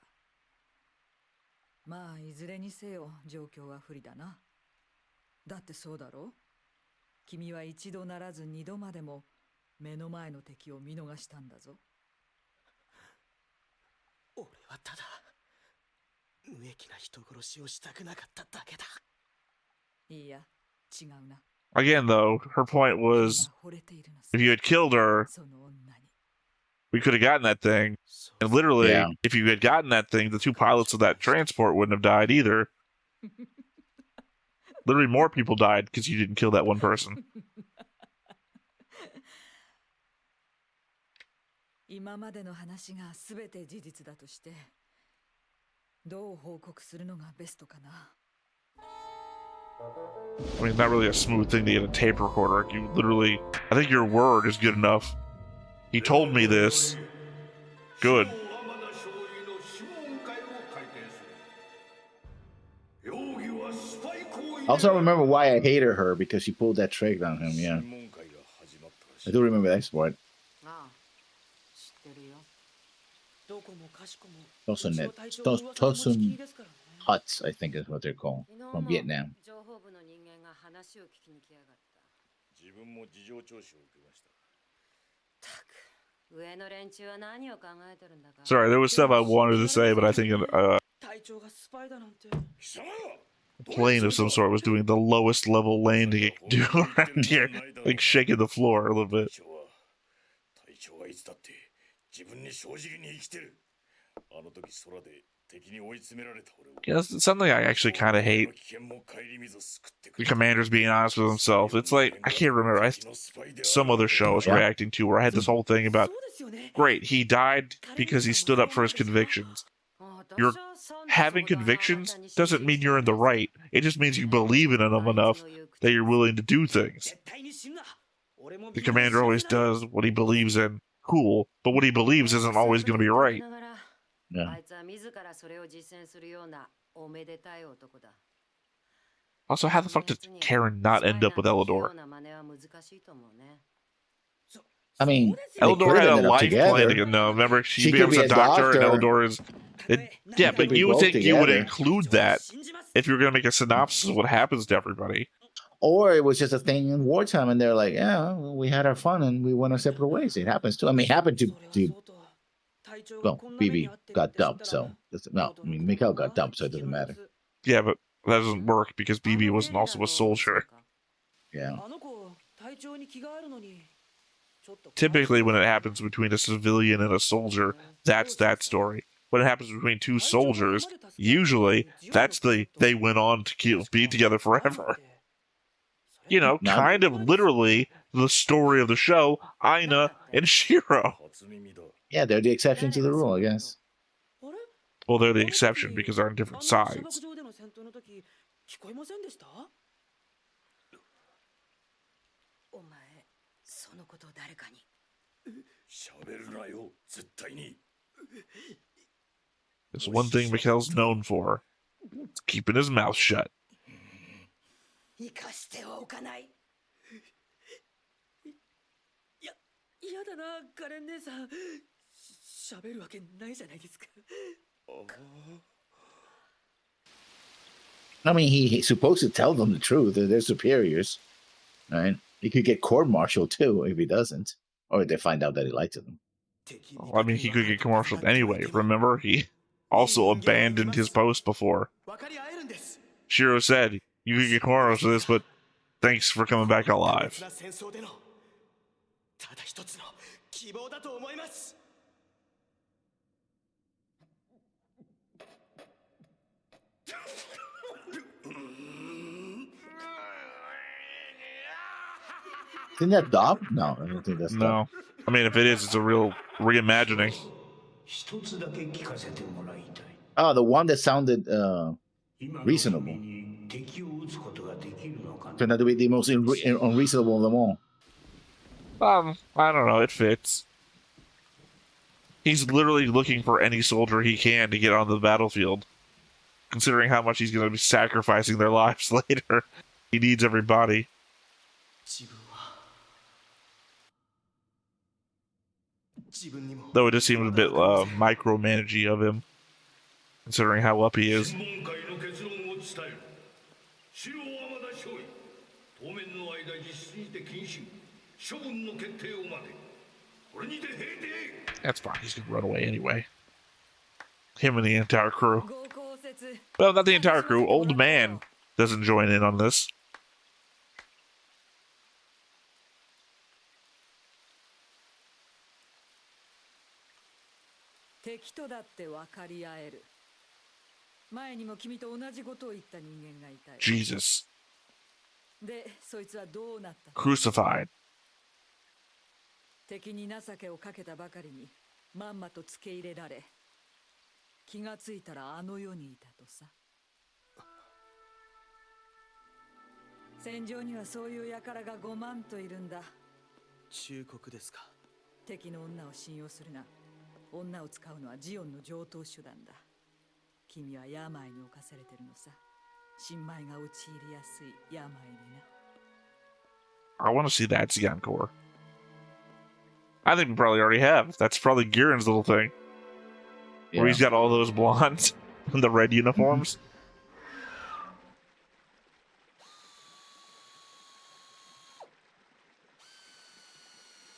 まあ、いずれにせよ状況は不利だな。だってそうだろう？君は一度ならず二度までも目の前の敵を見逃したんだぞ。俺はただ無益な人殺しをしたくなかっただけだいいや、違うな。 Again, though, her point was, 惚れているのさ if you had killed her, その女に。 we could have gotten that thing. そう And literally, Yeah. if you had gotten that thing, the two pilots of that transport wouldn't have died either. Literally, more people died because you didn't kill that one person. 今までの話がすべて事実だとして、どう報告するのがベストかな。 I mean, it's not really a smooth thing to get a tape recorder. You literally, I think your word is good enough. He told me this. Good. 容疑はスパイ Also, I remember why I hated her because she pulled that trick on him. Yeah, I do remember that part. ああ知ってるよ。どこもかしこも Tosun うち net, の隊長が噂の持ちき Tosun りですからね。 huts, I think is what they're called 昨日 from も Vietnam. 情報部の人間が話を聞きに来やがった。自分も事情聴取を受けました。たく上の連中は何を考えてるんだか。 Sorry, there was stuff I wanted to say, but I think a 隊長がスパイだなんて。 貴様 plane of some sort was doing the lowest level landing it could do around here, like shaking the floor a little bit. 隊長はいつだって自分に正直に生きてる。あの時空で敵に追い詰められた俺を。 Yeah, that's something I actually kind of hate. 危険も顧みず救ってく The れた。 commander's being honest with himself. It's like, I can't remember. Some other show I was Yeah. reacting to where I had this whole thing about, そうですよね。 great, he died because he stood up for his convictions. You're having convictions doesn't mean you're in the right. It just means you believe in them enough that you're willing to do things. 絶対に死ぬな。俺も The commander always does what he believes in. Cool, but what he believes isn't always going to be right. Yeah. あいつは自らそれを実践するようなおめでたい男だ。 Also, how the fuck did Karen not end up with Elador? I mean, they Elador could had have a ended up life plan to together. go. No, remember, she She could becomes be a a doctor, and doctor. Elador is. Yeah, but be you would both think you would together. include that if you're going to make a synopsis of what happens to everybody. Or it was just a thing in wartime, and they're like, yeah, well, we had our fun and we went our separate ways. It happens too. I mean, it happened to well, BB got dumped, so no, I mean, Mikhail got dumped, so it doesn't matter. Yeah, but that doesn't work because BB wasn't also a soldier. Yeah. あの子隊長に気があるのに。ちょっと Typically, when it happens between a civilian and a soldier, that's that story. When it happens between two soldiers, usually that's they went on to be together forever. You know, kind of literally the story of the show, Aina and Shiro. 初耳だ。 Yeah, they're the exception to the rule, I guess. あれ Well, they're the exception because they're on different 砂漠 sides. 上での戦闘の時聞こえませんでした？お前、そのことを誰かに。喋るなよ、絶対に。 It's one thing Mikhail's known for. It's keeping his mouth shut. 生かしてはおかない。やだな、カレン姉さん。喋るわけないじゃないですか。 I mean, he's supposed to tell them the truth. They're superiors, right? He could get court-martialed too if he doesn't, or if they find out that he lied to them. Well, I mean, he could get commercialed anyway. Remember, he also abandoned his post before. 分かり合えるんです。 Shiro said, "You could get commercials for this, but thanks for coming back alive." 特別な戦争でのただ一つの希望だと思います。 Isn't that Dob? No, I don't think that's Dob. No, I mean, if it is, it's a real reimagining. 一つだけ聞かせてもらいたい。 Oh, the one that sounded 今の reasonable. 君に敵を撃つことができるのかな turned out to be the most unreasonable of them all. I don't know. It fits. He's literally looking for any soldier he can to get on the battlefield. Considering how much he's going to be sacrificing their lives later, he needs everybody. 自分は自分にも Though it just seemed a bit micromanagey of him, considering how up he is. 審問会の結論を伝える。白天田少尉、当面の間実質にて禁止。処分の決定を待て。これにて閉廷。 That's fine. He's going to run away anyway. Him and the entire crew. 合コ説 Well, not the entire crew. Old man doesn't join in on this. 敵とだって分かり合える。前にも君と同じことを言った人間がいたよ。 Jesus. で、そいつはどうなった？ Crucified. 敵に情けをかけたばかりにまんまと付け入れられ、気がついたらあの世にいたとさ。戦場にはそういう輩が5万といるんだ。忠告ですか。敵の女を信用するな。女を使うのはジオンの常套手段だ。君は病に侵されてるのさ。新米が陥りやすい病にな。 I want to see that Zeon Core. I think we probably already have. That's probably Giren's little thing. Where he's got all those blondes in the red uniforms.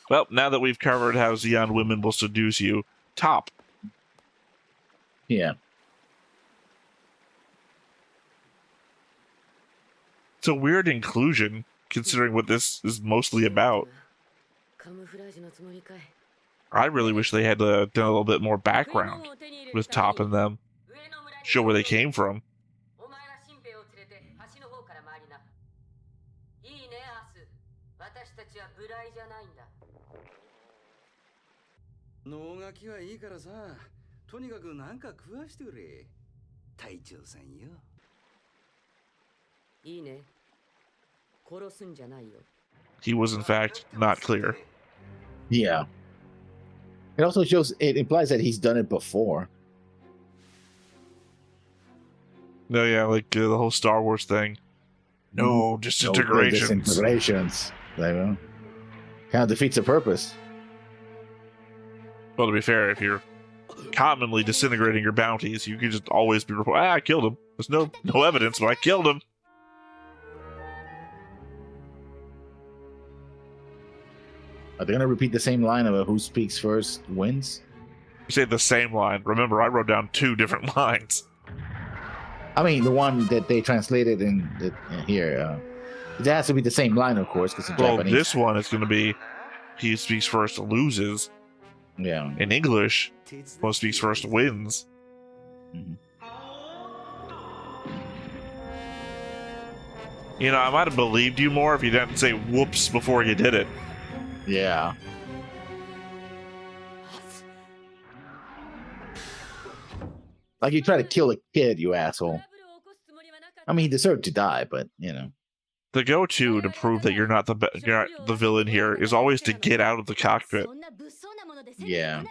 Well, now that we've covered how Zeon women will seduce you, top. Yeah. It's a weird inclusion, considering what this is mostly about. I really wish they had done a little bit more background with Top and them. Show where they came from. 能書きはいいからさ、とにかくなんか食わしてくれ。隊長さんよ。いいね。殺すんじゃないよ。 He was, in fact, not clear. Yeah. It also shows, it implies that he's done it before. No, yeah, like the whole Star Wars thing. No disintegrations. No disintegrations. Kind of defeats the purpose. Well, to be fair, if you're commonly disintegrating your bounties, you can just always be reported, I killed him. There's no evidence, but I killed him. Are they going to repeat the same line of who speaks first wins? You say the same line. Remember, I wrote down 2 different lines. I mean, the one that they translated in here. It has to be the same line, of course, because in Japanese. This one is going to be he speaks first loses. Yeah. In English, who speaks first wins. Mm-hmm. You know, I might have believed you more if you didn't say whoops before you did it. Yeah. Like you try to kill a kid, you asshole. I mean, he deserved to die, but you know. The go-to to prove that you're not the villain here is always to get out of the cockpit. Yeah.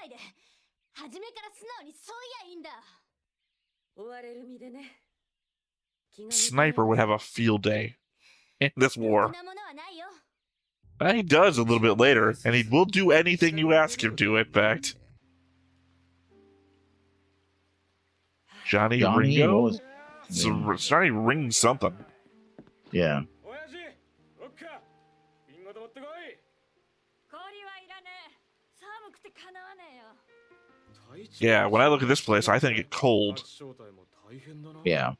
Sniper would have a field day in this war. He does a little bit later, and he will do anything you ask him to, in fact. Johnny Ringo? Johnny rings something. Yeah. Yeah, when I look at this place, I think it's cold. Yeah.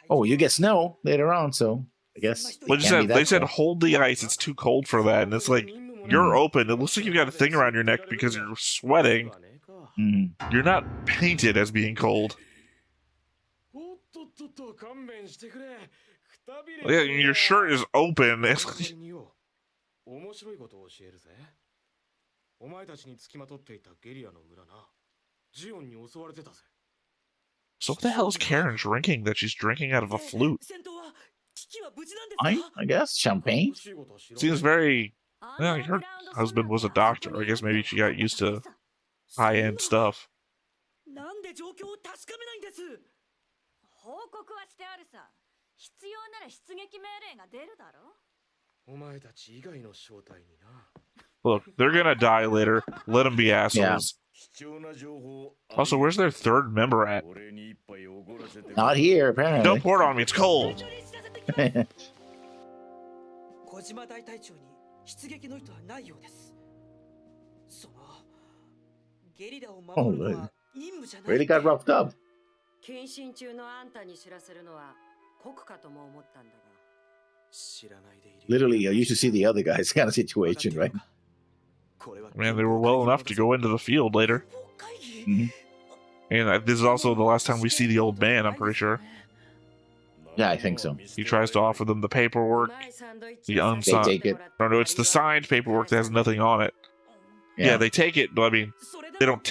Oh, you get snow later on, so I guess. They said hold the ice, it's too cold for that. And it's like, you're open. It looks like you've got a thing around your neck because you're sweating. You're not painted as being cold. Yeah, your shirt is open. So what the hell is Karen drinking that she's drinking out of a flute? I guess champagne. Seems very. Yeah, her husband was a doctor. I guess maybe she got used to high-end stuff. Look, they're gonna die later. Let them be assholes. Also, where's their third member at? Not here, apparently. Don't pour it on me, it's cold. Oh, good. Really got roughed up. Literally, you should see the other guys kind of situation, right? Man, they were well enough to go into the field later. Mm-hmm. And this is also the last time we see the old man, I'm pretty sure. Yeah, I think so. He tries to offer them the paperwork. The unsigned. They take it. No, it's the signed paperwork that has nothing on it. Yeah, they take it, but I mean, they don't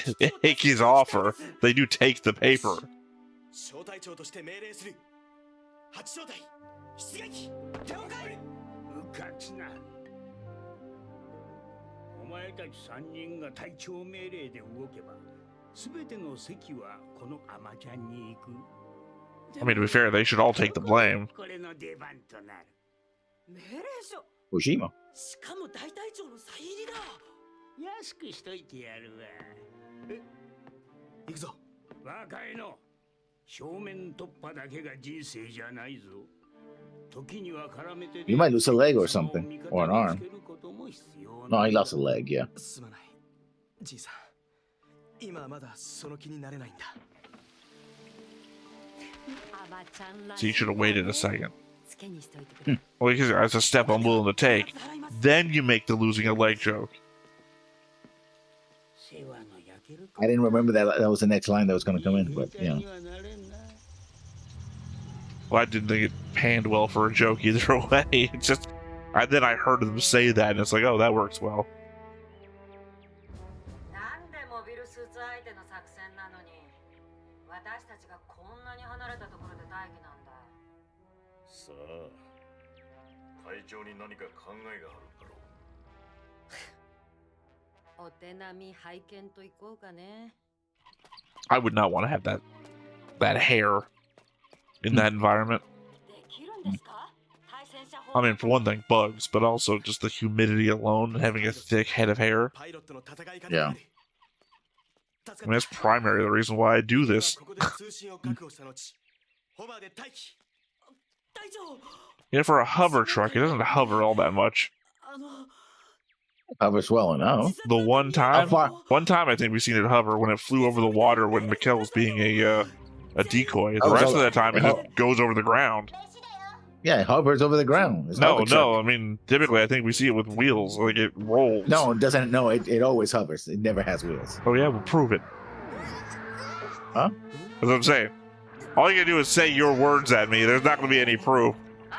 take his offer. They do take the paper. お前たち3人が隊長命令で動けば、すべての席はこのアマちゃんに行く。I mean, to be fair, they should all take the blame. これの出番となる。命令書 Ojima. しかも大隊長のサイン入りだ。安くしといてやるわ。行くぞ。若いの、正面突破だけが人生じゃないぞ。時には絡めて You might lose a leg or something, or an arm. No, he lost a leg, yeah. すまない。じいさん。今はまだその気になれないんだ。 So you should have waited a second. Well, because that's a step I'm willing to take. Then you make the losing a leg joke. I didn't remember that was the next line that was going to come in, but you know. Well, I didn't think it panned well for a joke either way. It's just, then I heard them say that, and it's like, oh, that works well. なんでモビルスーツ相手の作戦なのに私たちがこんなに離れたところで待機なんだ。さあ、隊長に何か考えがあるだろう。お手並み拝見といこうかね。I would not want to have that hair in that environment. できるんですか？対戦車 I mean, for one thing, bugs, but also just the humidity alone, having a thick head of hair. Yeah. I mean, that's primarily the reason why I do this. Yeah, for a hover truck, it doesn't hover all that much. Hovers well enough. The one time I think we've seen it hover when it flew over the water when Mikkel was being a decoy. The rest of the time, it just goes over the ground. Yeah, it hovers over the ground. It's No. I mean, typically, I think we see it with wheels. Like, it rolls. No, it doesn't. No, it always hovers. It never has wheels. Oh, yeah? Well, prove it. Huh? That's what I'm saying. All you gotta do is say your words at me. There's not gonna be any proof.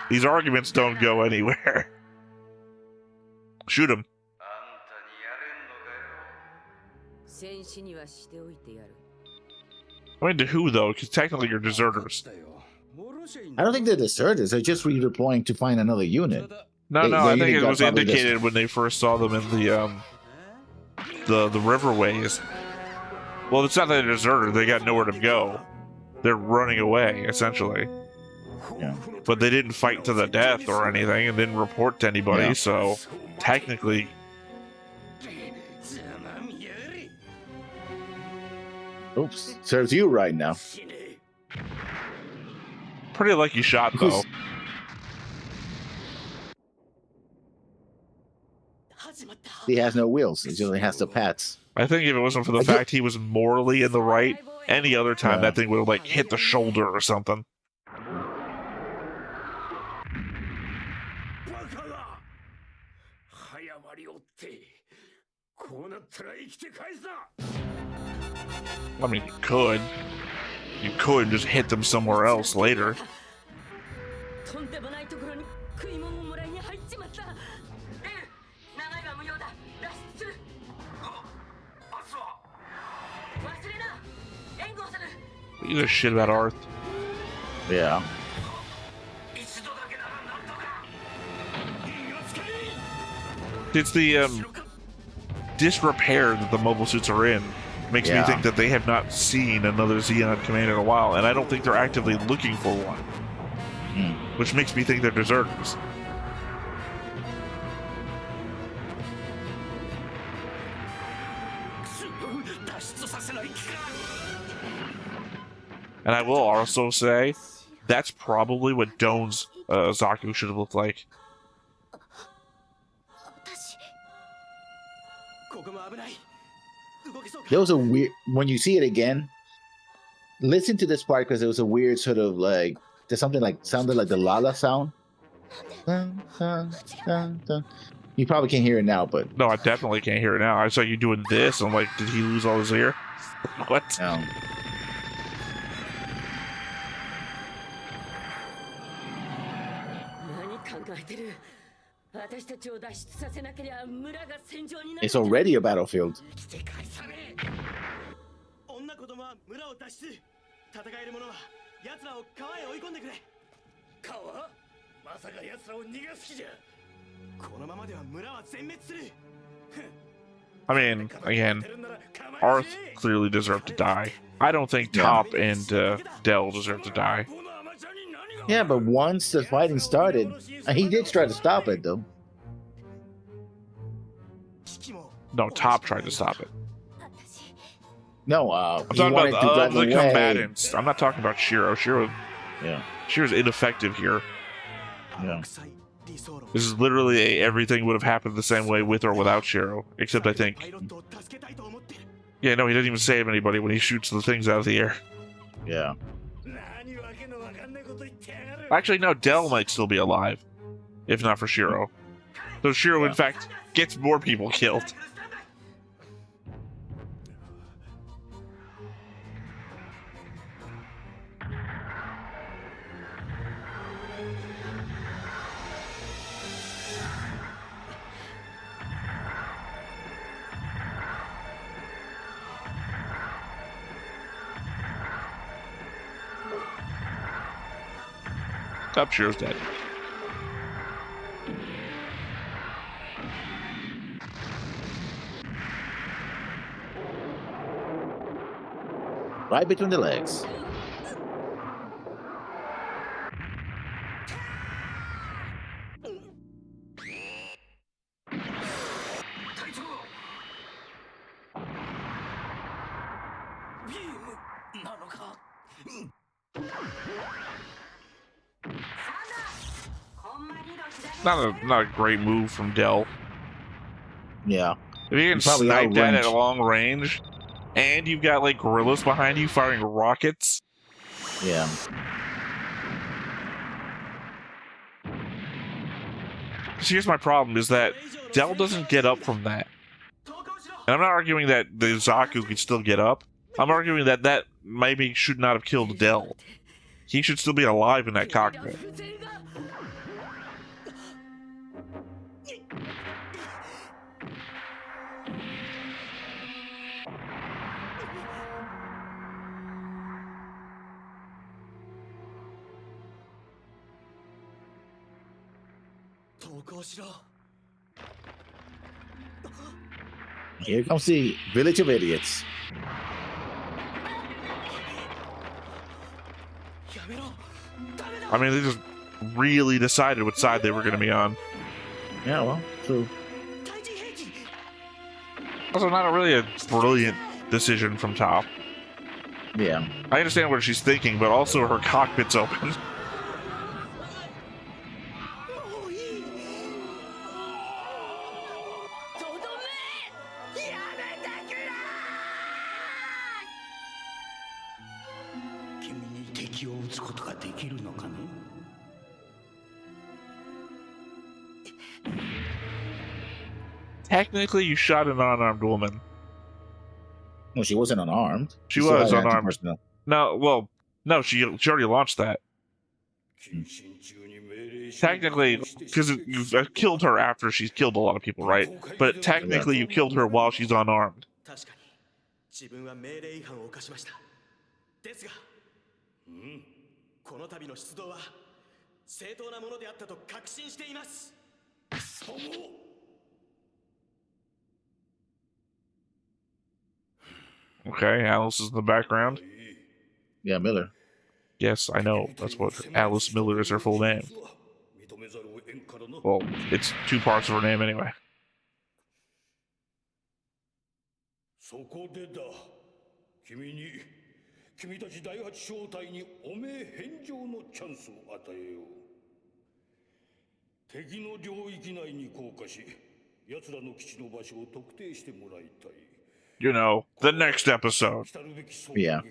These arguments don't go anywhere. Shoot him. I mean, to who, though? Because technically you're deserters. I don't think they're deserters. They're just redeploying to find another unit. No, I think it was indicated when they first saw them in the riverways. Well, it's not that they're deserters. They got nowhere to go. They're running away, essentially. Yeah. But they didn't fight to the death or anything and didn't report to anybody, Yeah. so technically... Oops. Serves you right now. Pretty lucky shot, though. He has no wheels. He only has the pats. I think if it wasn't for the fact he was morally in the right, any other time that thing would have, like, hit the shoulder or something. I mean, you could. You could just hit them somewhere else later. You give a shit about Arth. Yeah. It's the disrepair that the mobile suits are in makes me think that they have not seen another Xeon command in a while, and I don't think they're actively looking for one. Which makes me think they're deserters. And I will also say, that's probably what Doan's Zaku should have looked like. There was a weird... When you see it again, listen to this part because there was a weird sort of like... There's something like... Sounded like the Lala sound. Dun, dun, dun, dun. You probably can't hear it now, but... No, I definitely can't hear it now. I saw you doing this. I'm like, did he lose all his ear? What? No. It's already a battlefield. I mean, again, Arth clearly deserved to die. I don't think Top and Dell deserve to die. Yeah, but once the fighting started, he did try to stop it though. No, Top tried to stop it. No, I'm he talking wanted about to drive the away. combatants. I'm not talking about Shiro. Yeah, Shiro's ineffective here. yeah. This is literally everything would have happened the same way with or without Shiro, except I think. Yeah, no, he doesn't even save anybody when he shoots the things out of the air. Yeah. Actually, no, Dell might still be alive, if not for Shiro. So Shiro, in fact, gets more people killed. Up, Shiro's dead. Right between the legs. Not a great move from Dell. Yeah. If you can Probably snipe that at outrange. long range, and you've got like gorillas behind you firing rockets. Yeah. So here's my problem: is that Dell doesn't get up from that. And I'm not arguing that the Zaku could still get up. I'm arguing that that maybe should not have killed Dell. He should still be alive in that cockpit. Here comes the village of idiots. I mean, they just really decided what side they were going to be on. Yeah, well, true. Also, not really a brilliant decision from Top. Yeah. I understand what she's thinking, but also her cockpit's open. Technically, you shot an unarmed woman. Well, she wasn't unarmed. She still was had unarmed. anti-personnel. No, well, no, she already launched that. Technically, because you've killed her after she's killed a lot of people, right? But technically, you killed her while she's unarmed. 自分は命令違反を犯しました。ですが、この度の出動は正当なものであったと確信しています。そう。Okay, Alice is in the background. Yeah, Miller. Yes, I know. That's what Alice Miller is her full name. Well, it's two parts of her name anyway. そこでだ。君たち第八小隊に汚名返上のチャンスを与えよう。敵の領域内に降下し、奴らの基地の場所を特定してもらいたい。You know, the next episode. Yeah.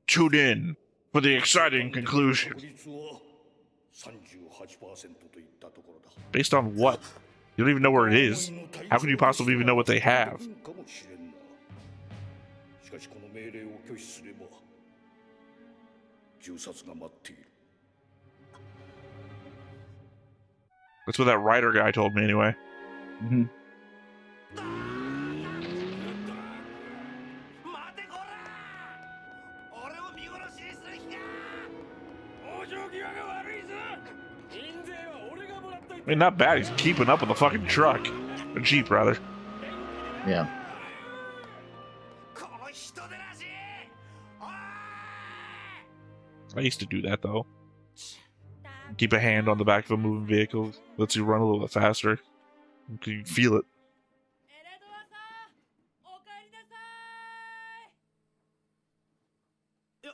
Tune in for the exciting conclusion. Based on what? You don't even know where it is. How can you possibly even know what they have? That's what that writer guy told me anyway. Mm-hmm. I mean, not bad. He's keeping up with the fucking truck. Or Jeep, rather. Yeah. I used to do that though. Keep a hand on the back of a moving vehicle. Lets you run a little bit faster. You can feel it. エレドアさんおかえりなさい。よ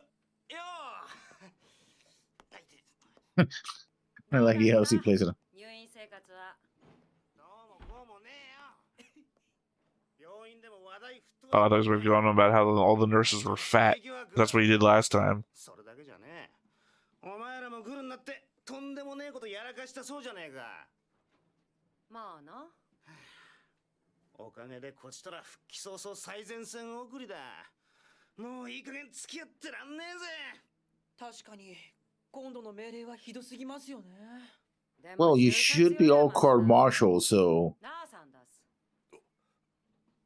I like how he plays it. 入院生活はどうもこうもねえよ。病院でも話題沸騰。 Oh, I thought he was going on about how all the nurses were fat. That's what he did last time. それだけじゃねえ。お前らもグルになってとんでもねえことやらかしたそうじゃねえか。まあな。おかげでこちとら復帰早々最前線送りだ。もういい加減付き合ってらんねえぜ。確かに今度の命令はひどすぎますよね。 Well, you should be all court-martial, so なあさんだす。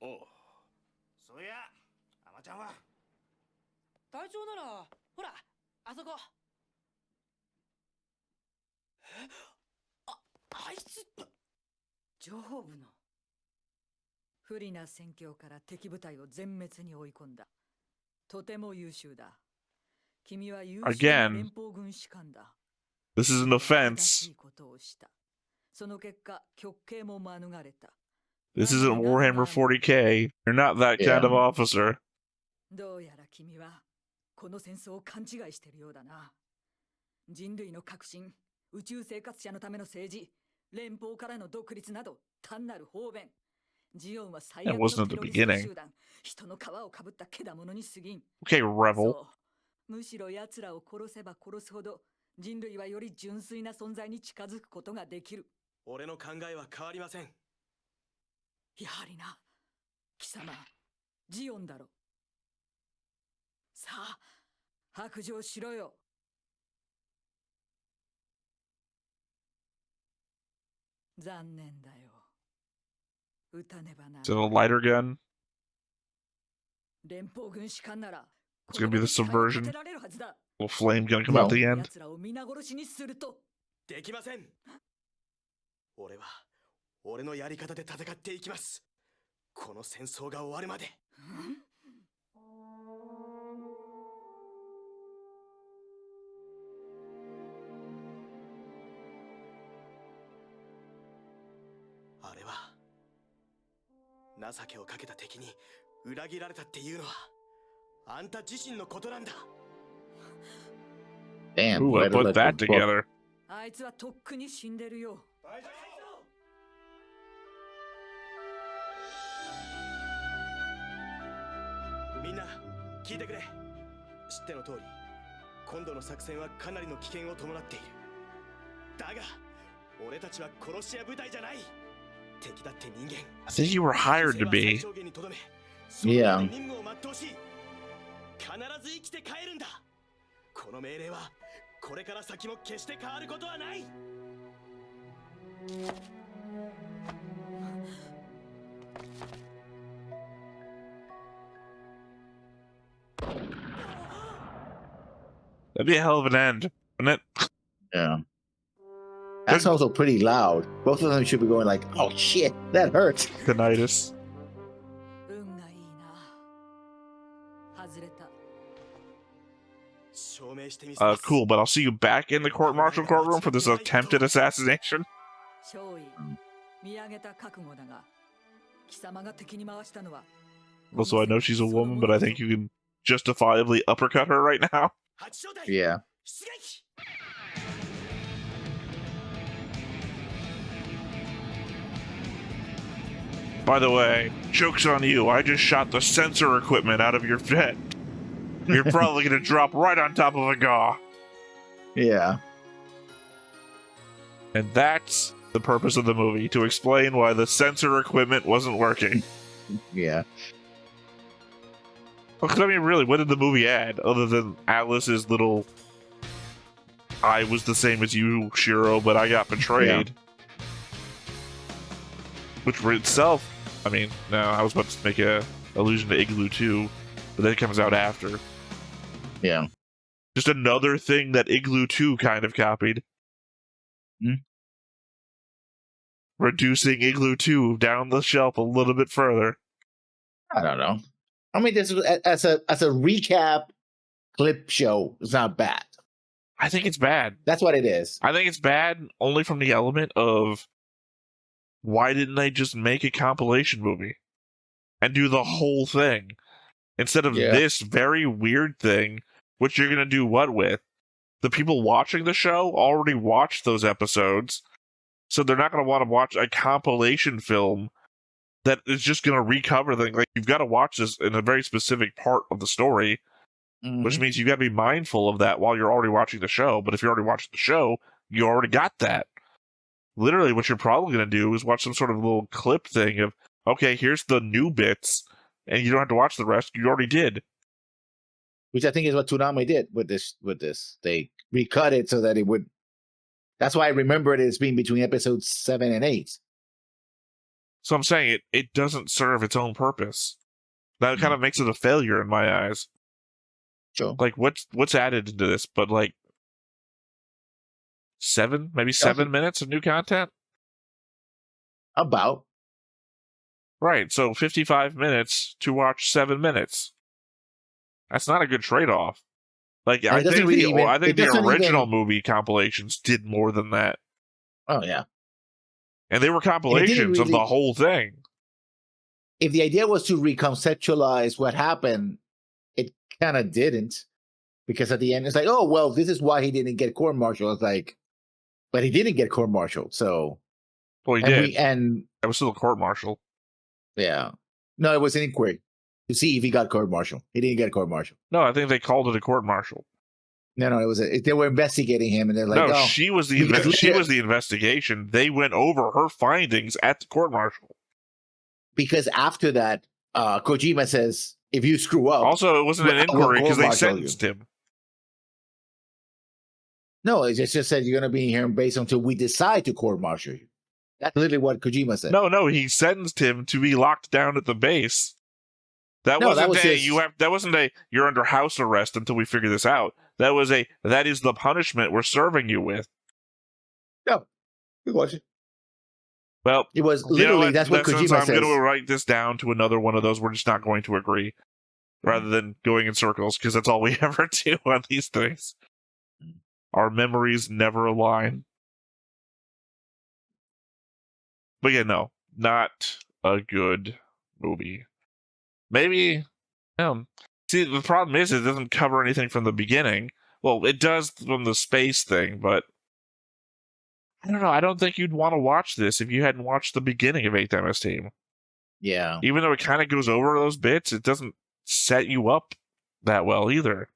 おう。そういや、アマちゃんは隊長ならほらあそこ。あいつ上部の不利な戦況から敵部隊を全滅に追い込んだ。とても優秀だ。君は優秀な連邦軍士官だ。 This is an offense. その結果、極刑も免れた。 This isn't Warhammer 40k. You're not that kind of officer. どうやら君はこの戦争を勘違いしているようだな。人類の革新、宇宙生活者のための政治、連邦からの独立など単なる方便。ジオンは最悪のテロリスト集団、人の皮をかぶったけだものに過ぎん。Okay, rebel. むしろ奴らを殺せば殺すほど人類はより純粋な存在に近づくことができる。俺の考えは変わりません。やはりな、貴様、ジオンだろ。さあ、白状しろよ。残念だよ。撃たねばな。Is it a lighter gun? 連邦軍士官なら It's gonna be the subversion. Will flame gun come out the end? 奴らを皆殺しにすると。できません。俺は俺のやり方で戦っていきます。この戦争が終わるまで。あれは情けをかけた敵に裏切られたっていうのはあんた自身のことなんだ。 damn. Ooh, I put that together. あいつはとっくに死んでるよ。みんな聞いてくれ。知っての通り、今度の作戦はかなりの危険を伴っている。だが、俺たちは殺し屋部隊じゃない。敵だって人間。 I think you were hired to be. Yeah. 任務を全うし、必ず生きて帰るんだ。この命令はこれから先も決して変わることはない。That'd be a hell of an end, wouldn't it? Yeah. That's also pretty loud. Both of them should be going like, oh shit, that hurts. Tinnitus. 運がいいな。外れた。 Cool, but I'll see you back in the court-martial courtroom for this attempted assassination. 勝利、見上げた覚悟だが、貴様が敵に回したのは。 Also, I know she's a woman, but I think you can justifiably uppercut her right now. Yeah. By the way, joke's on you. I just shot the sensor equipment out of your jet. You're probably gonna drop right on top of a gaw. Yeah. And that's the purpose of the movie, to explain why the sensor equipment wasn't working. Yeah. Well, 'cause I mean, really, what did the movie add other than Alice's little "I was the same as you, Shiro, but I got betrayed"? Which for itself, I mean, no, I was about to make a allusion to Igloo 2, but then it comes out after. Yeah. Just another thing that Igloo 2 kind of copied. Reducing Igloo 2 down the shelf a little bit further. I don't know. I mean, this as a recap clip show is not bad. I think it's bad. That's what it is. I think it's bad only from the element of why didn't they just make a compilation movie and do the whole thing instead of this very weird thing, which you're going to do what with? The people watching the show already watched those episodes, so they're not going to want to watch a compilation film that is just going to recover things. Like, you've got to watch this in a very specific part of the story, which means you've got to be mindful of that while you're already watching the show. But if you're already watching the show, you already got that. Literally, what you're probably going to do is watch some sort of little clip thing of, okay, here's the new bits, and you don't have to watch the rest. You already did. Which I think is what Toonami did with this. They recut it so that it would. That's why I remember it as being between episodes 7 and 8. So I'm saying it doesn't serve its own purpose. That kind of makes it a failure in my eyes. Sure. Like, what's added into this? But like 7 minutes of new content? About. Right, so 55 minutes to watch 7 minutes. That's not a good trade-off. Like, I think the original movie compilations did more than that. Oh, yeah. And they were compilations of the whole thing. If the idea was to reconceptualize what happened, it kind of didn't. Because at the end, it's like, oh, well, this is why he didn't get court-martialed. It's like, but he didn't get court-martialed, so... Well, he did. It was still a court-martial. Yeah. No, it was an inquiry to see if he got court-martialed. He didn't get court-martialed. No, I think they called it a court-martial. No, it was they were investigating him, and they're like, no, she was the investigation. They went over her findings at the court-martial. Because after that, Kojima says, if you screw up... Also, it wasn't an inquiry because they sentenced him. No, it just said you're going to be here based until we decide to court-martial you. That's literally what Kojima said. No, he sentenced him to be locked down at the base. That wasn't a you're under house arrest until we figure this out. That is the punishment we're serving you with. No, it wasn't. Well, it was literally that's what Kojima says. I'm going to write this down to another one of those. We're just not going to agree, rather than going in circles, because that's all we ever do on these things. Our memories never align. But yeah, no, not a good movie. Maybe, see, the problem is it doesn't cover anything from the beginning. Well, it does from the space thing, but I don't know. I don't think you'd want to watch this if you hadn't watched the beginning of 8th MS Team. Yeah. Even though it kind of goes over those bits, it doesn't set you up that well either.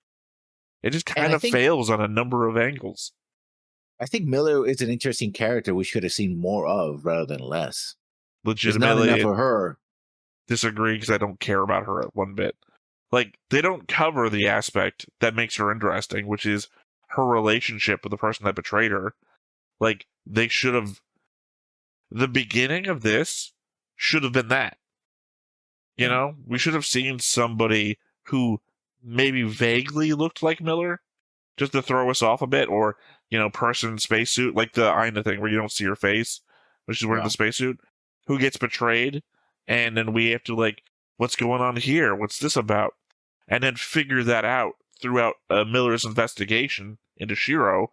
It just kind of fails on a number of angles. I think Miller is an interesting character we should have seen more of rather than less. Legitimately, not enough for her. Disagree because I don't care about her one bit. Like, they don't cover the aspect that makes her interesting, which is her relationship with the person that betrayed her. Like, they should have... The beginning of this should have been that. You know? We should have seen somebody who maybe vaguely looked like Miller, just to throw us off a bit, or, person in spacesuit, like the Aina thing where you don't see her face, but she's wearing the spacesuit, who gets betrayed, and then we have to, like, what's going on here? What's this about? And then figure that out throughout Miller's investigation into Shiro,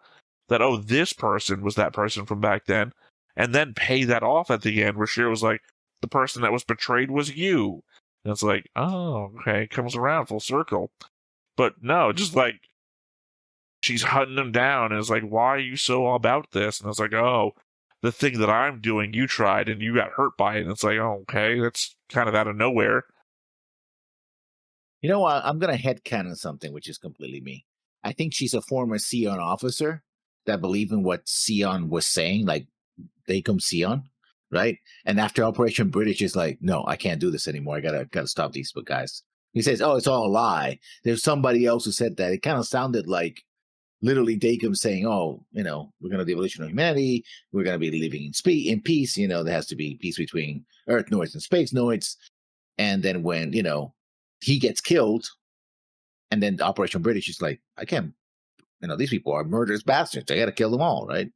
that, oh, this person was that person from back then, and then pay that off at the end, where Shiro's like, the person that was betrayed was you. And it's like, oh, okay, comes around full circle. But no, just like, she's hunting him down, and it's like, why are you so all about this? And it's like, oh, the thing that I'm doing, you tried, and you got hurt by it. And it's like, oh, okay, that's kind of out of nowhere. You know what? I'm going to headcanon something, which is completely me. I think she's a former Sion officer that believed in what Sion was saying, like, they come Sion, right? And after Operation British is like, no, I can't do this anymore. I gotta stop these guys. He says, oh, it's all a lie. There's somebody else who said that. It kind of sounded like literally Dakum saying, oh, we're going to the evolution of humanity. We're going to be living in peace. There has to be peace between Earth Noids and Space Noids. And then when, he gets killed, and then Operation British is like, I can't, these people are murderous bastards. I got to kill them all, right?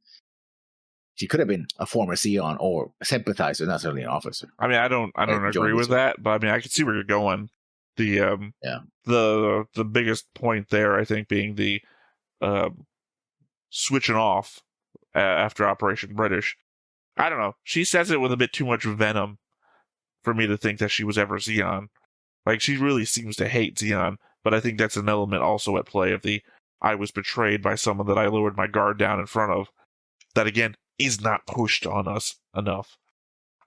She could have been a former Sion or a sympathizer, not necessarily an officer. I mean, I don't agree with that, but I mean, I can see where you're going. The biggest point there, I think, being the switching off after Operation British. I don't know. She says it with a bit too much venom for me to think that she was ever Zeon. Like, she really seems to hate Zeon, but I think that's an element also at play of the I was betrayed by someone that I lowered my guard down in front of. That, again, is not pushed on us enough.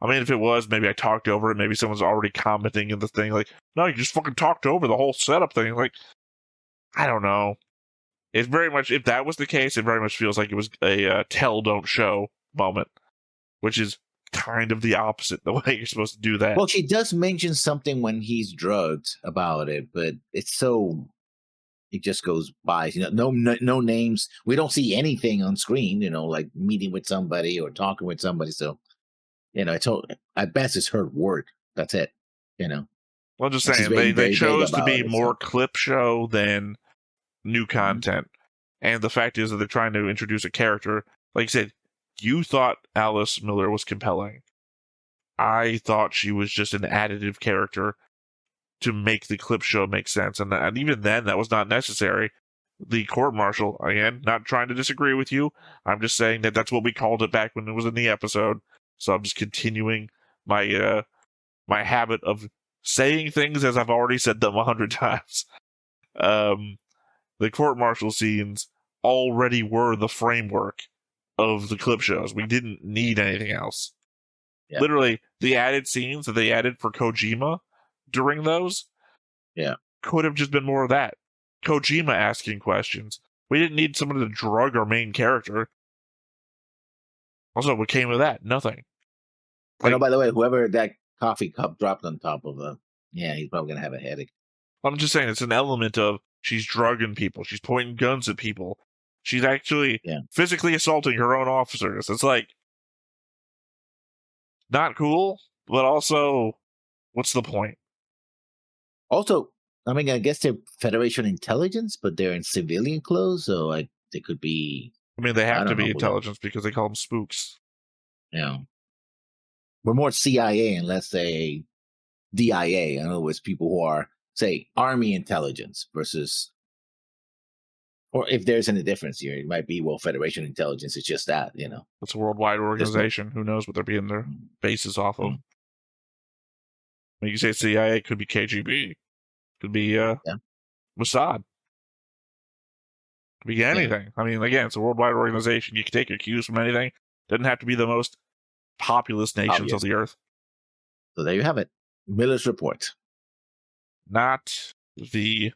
I mean, if it was, maybe I talked over it. Maybe someone's already commenting in the thing, like, no, you just fucking talked over the whole setup thing. Like, I don't know. It's very much, if that was the case, it very much feels like it was a tell, don't show moment, which is kind of the opposite the way you're supposed to do that. Well, she does mention something when he's drugged about it, but it's so, it just goes by. No names. We don't see anything on screen, like meeting with somebody or talking with somebody. So, at best it's her word. That's it, Well, I'm just saying, they chose to be more clip show than new content. And the fact is that they're trying to introduce a character. Like you said, you thought Alice Miller was compelling. I thought she was just an additive character to make the clip show make sense. And even then, that was not necessary. The court-martial, again, not trying to disagree with you. I'm just saying that that's what we called it back when it was in the episode. So I'm just continuing my my habit of saying things as I've already said them 100 times. The court-martial scenes already were the framework of the clip shows. We didn't need anything else. Yeah. Literally, the added scenes that they added for Kojima during those could have just been more of that. Kojima asking questions. We didn't need someone to drug our main character. Also, what came of that? Nothing. Like, by the way, whoever that coffee cup dropped on top of them, he's probably going to have a headache. I'm just saying, it's an element of she's drugging people. She's pointing guns at people. She's actually physically assaulting her own officers. It's like, not cool, but also, what's the point? Also, I mean, I guess they're Federation intelligence, but they're in civilian clothes, so they could be... I mean, they have to be intelligence because they call them spooks. Yeah. We're more CIA and let's say DIA. In other words, people who are, say, Army intelligence versus... Or if there's any difference here, it might be, Federation intelligence is just that, It's a worldwide organization. Who knows what they're being their bases off of? You can say CIA, could be KGB, could be Mossad, could be anything. I mean, again, it's a worldwide organization. You can take your cues from anything. Doesn't have to be the most populous nations of the earth. So there you have it. Miller's report. Not the...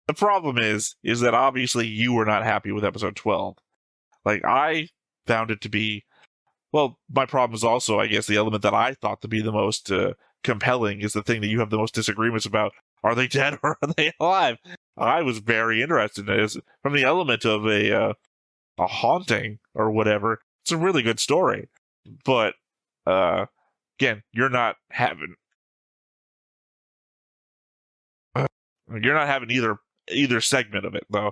The problem is that obviously you were not happy with episode 12. Like, I found it to be... Well, my problem is also, I guess, the element that I thought to be the most compelling is the thing that you have the most disagreements about. Are they dead or are they alive? I was very interested in it. From the element of a haunting or whatever, it's a really good story. But, again, you're not having either segment of it, though.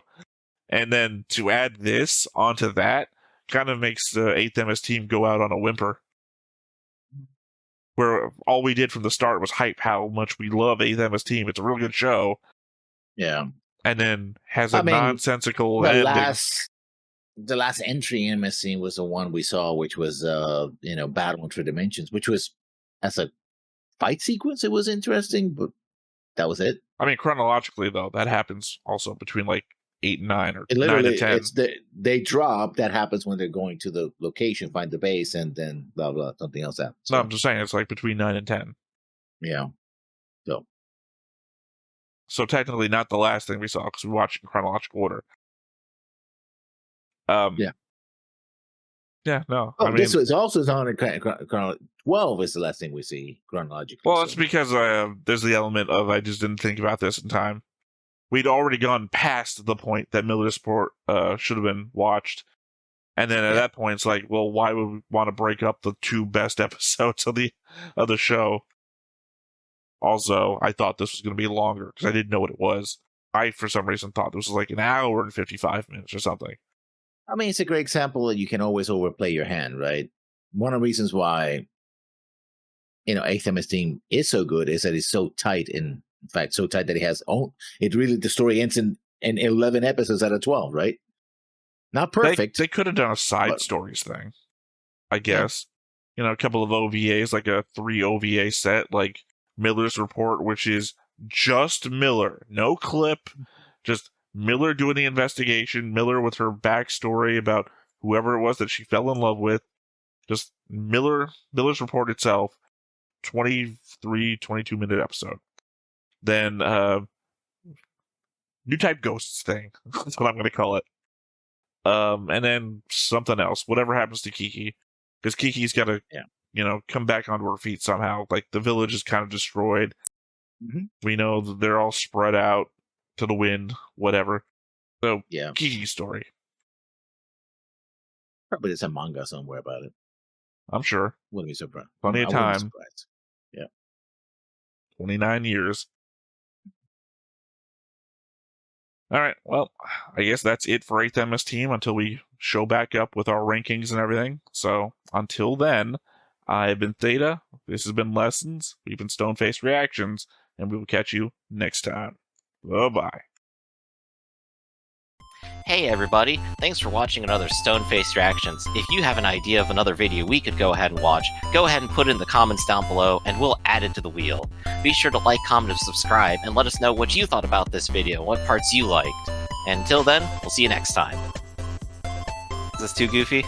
And then to add this onto that kind of makes the 8th MS team go out on a whimper. Where all we did from the start was hype how much we love 8th MS team. It's a real good show. Yeah. And then has a nonsensical ending. The last entry in MS team was the one we saw, which was Battle in Three Dimensions, which was, as a fight sequence, it was interesting, but that was it. I mean, chronologically, though, that happens also between 8 and 9 or 9 and 10. They drop. That happens when they're going to the location, find the base, and then blah, blah, something else happens. So, no, I'm just saying it's between 9 and 10. Yeah. So technically not the last thing we saw because we watched in chronological order. Yeah, no. Oh, I mean, this was also on 12 is the last thing we see chronologically. Well, it's because there's the element of I just didn't think about this in time. We'd already gone past the point that Miller's Report should have been watched. And then at that point, it's like, well, why would we want to break up the 2 best episodes of the show? Also, I thought this was going to be longer because I didn't know what it was. I, for some reason, thought this was like an hour and 55 minutes or something. I mean, it's a great example that you can always overplay your hand, right? One of the reasons why, 8th MS team is so good is that it's so tight. In fact, so tight that the story ends in 11 episodes out of 12, right? Not perfect. They could have done a side but- stories thing, I guess. You know, a couple of OVAs, like a 3 OVA set, like Miller's Report, which is just Miller, no clip, just Miller doing the investigation, Miller with her backstory about whoever it was that she fell in love with, just Miller's Report itself, 23, 22-minute episode. Then new type ghosts thing, that's what I'm going to call it. And then something else, whatever happens to Kiki, because Kiki's got to, come back onto her feet somehow. Like, the village is kind of destroyed. Mm-hmm. We know that they're all spread out to the wind, whatever. So, Kiki's story. Probably there's a manga somewhere about it. I'm sure. Wouldn't be surprised. Plenty of time. 29 years. All right, well, I guess that's it for 8th MS Team until we show back up with our rankings and everything. So until then, I've been Theta. This has been Lessons. We've been Stone-Faced Reactions, and we will catch you next time. Bye-bye. Hey everybody, thanks for watching another Stone-Faced Reactions. If you have an idea of another video we could go ahead and watch, go ahead and put it in the comments down below and we'll add it to the wheel. Be sure to like, comment, and subscribe, and let us know what you thought about this video and what parts you liked. And until then, we'll see you next time. Is this too goofy?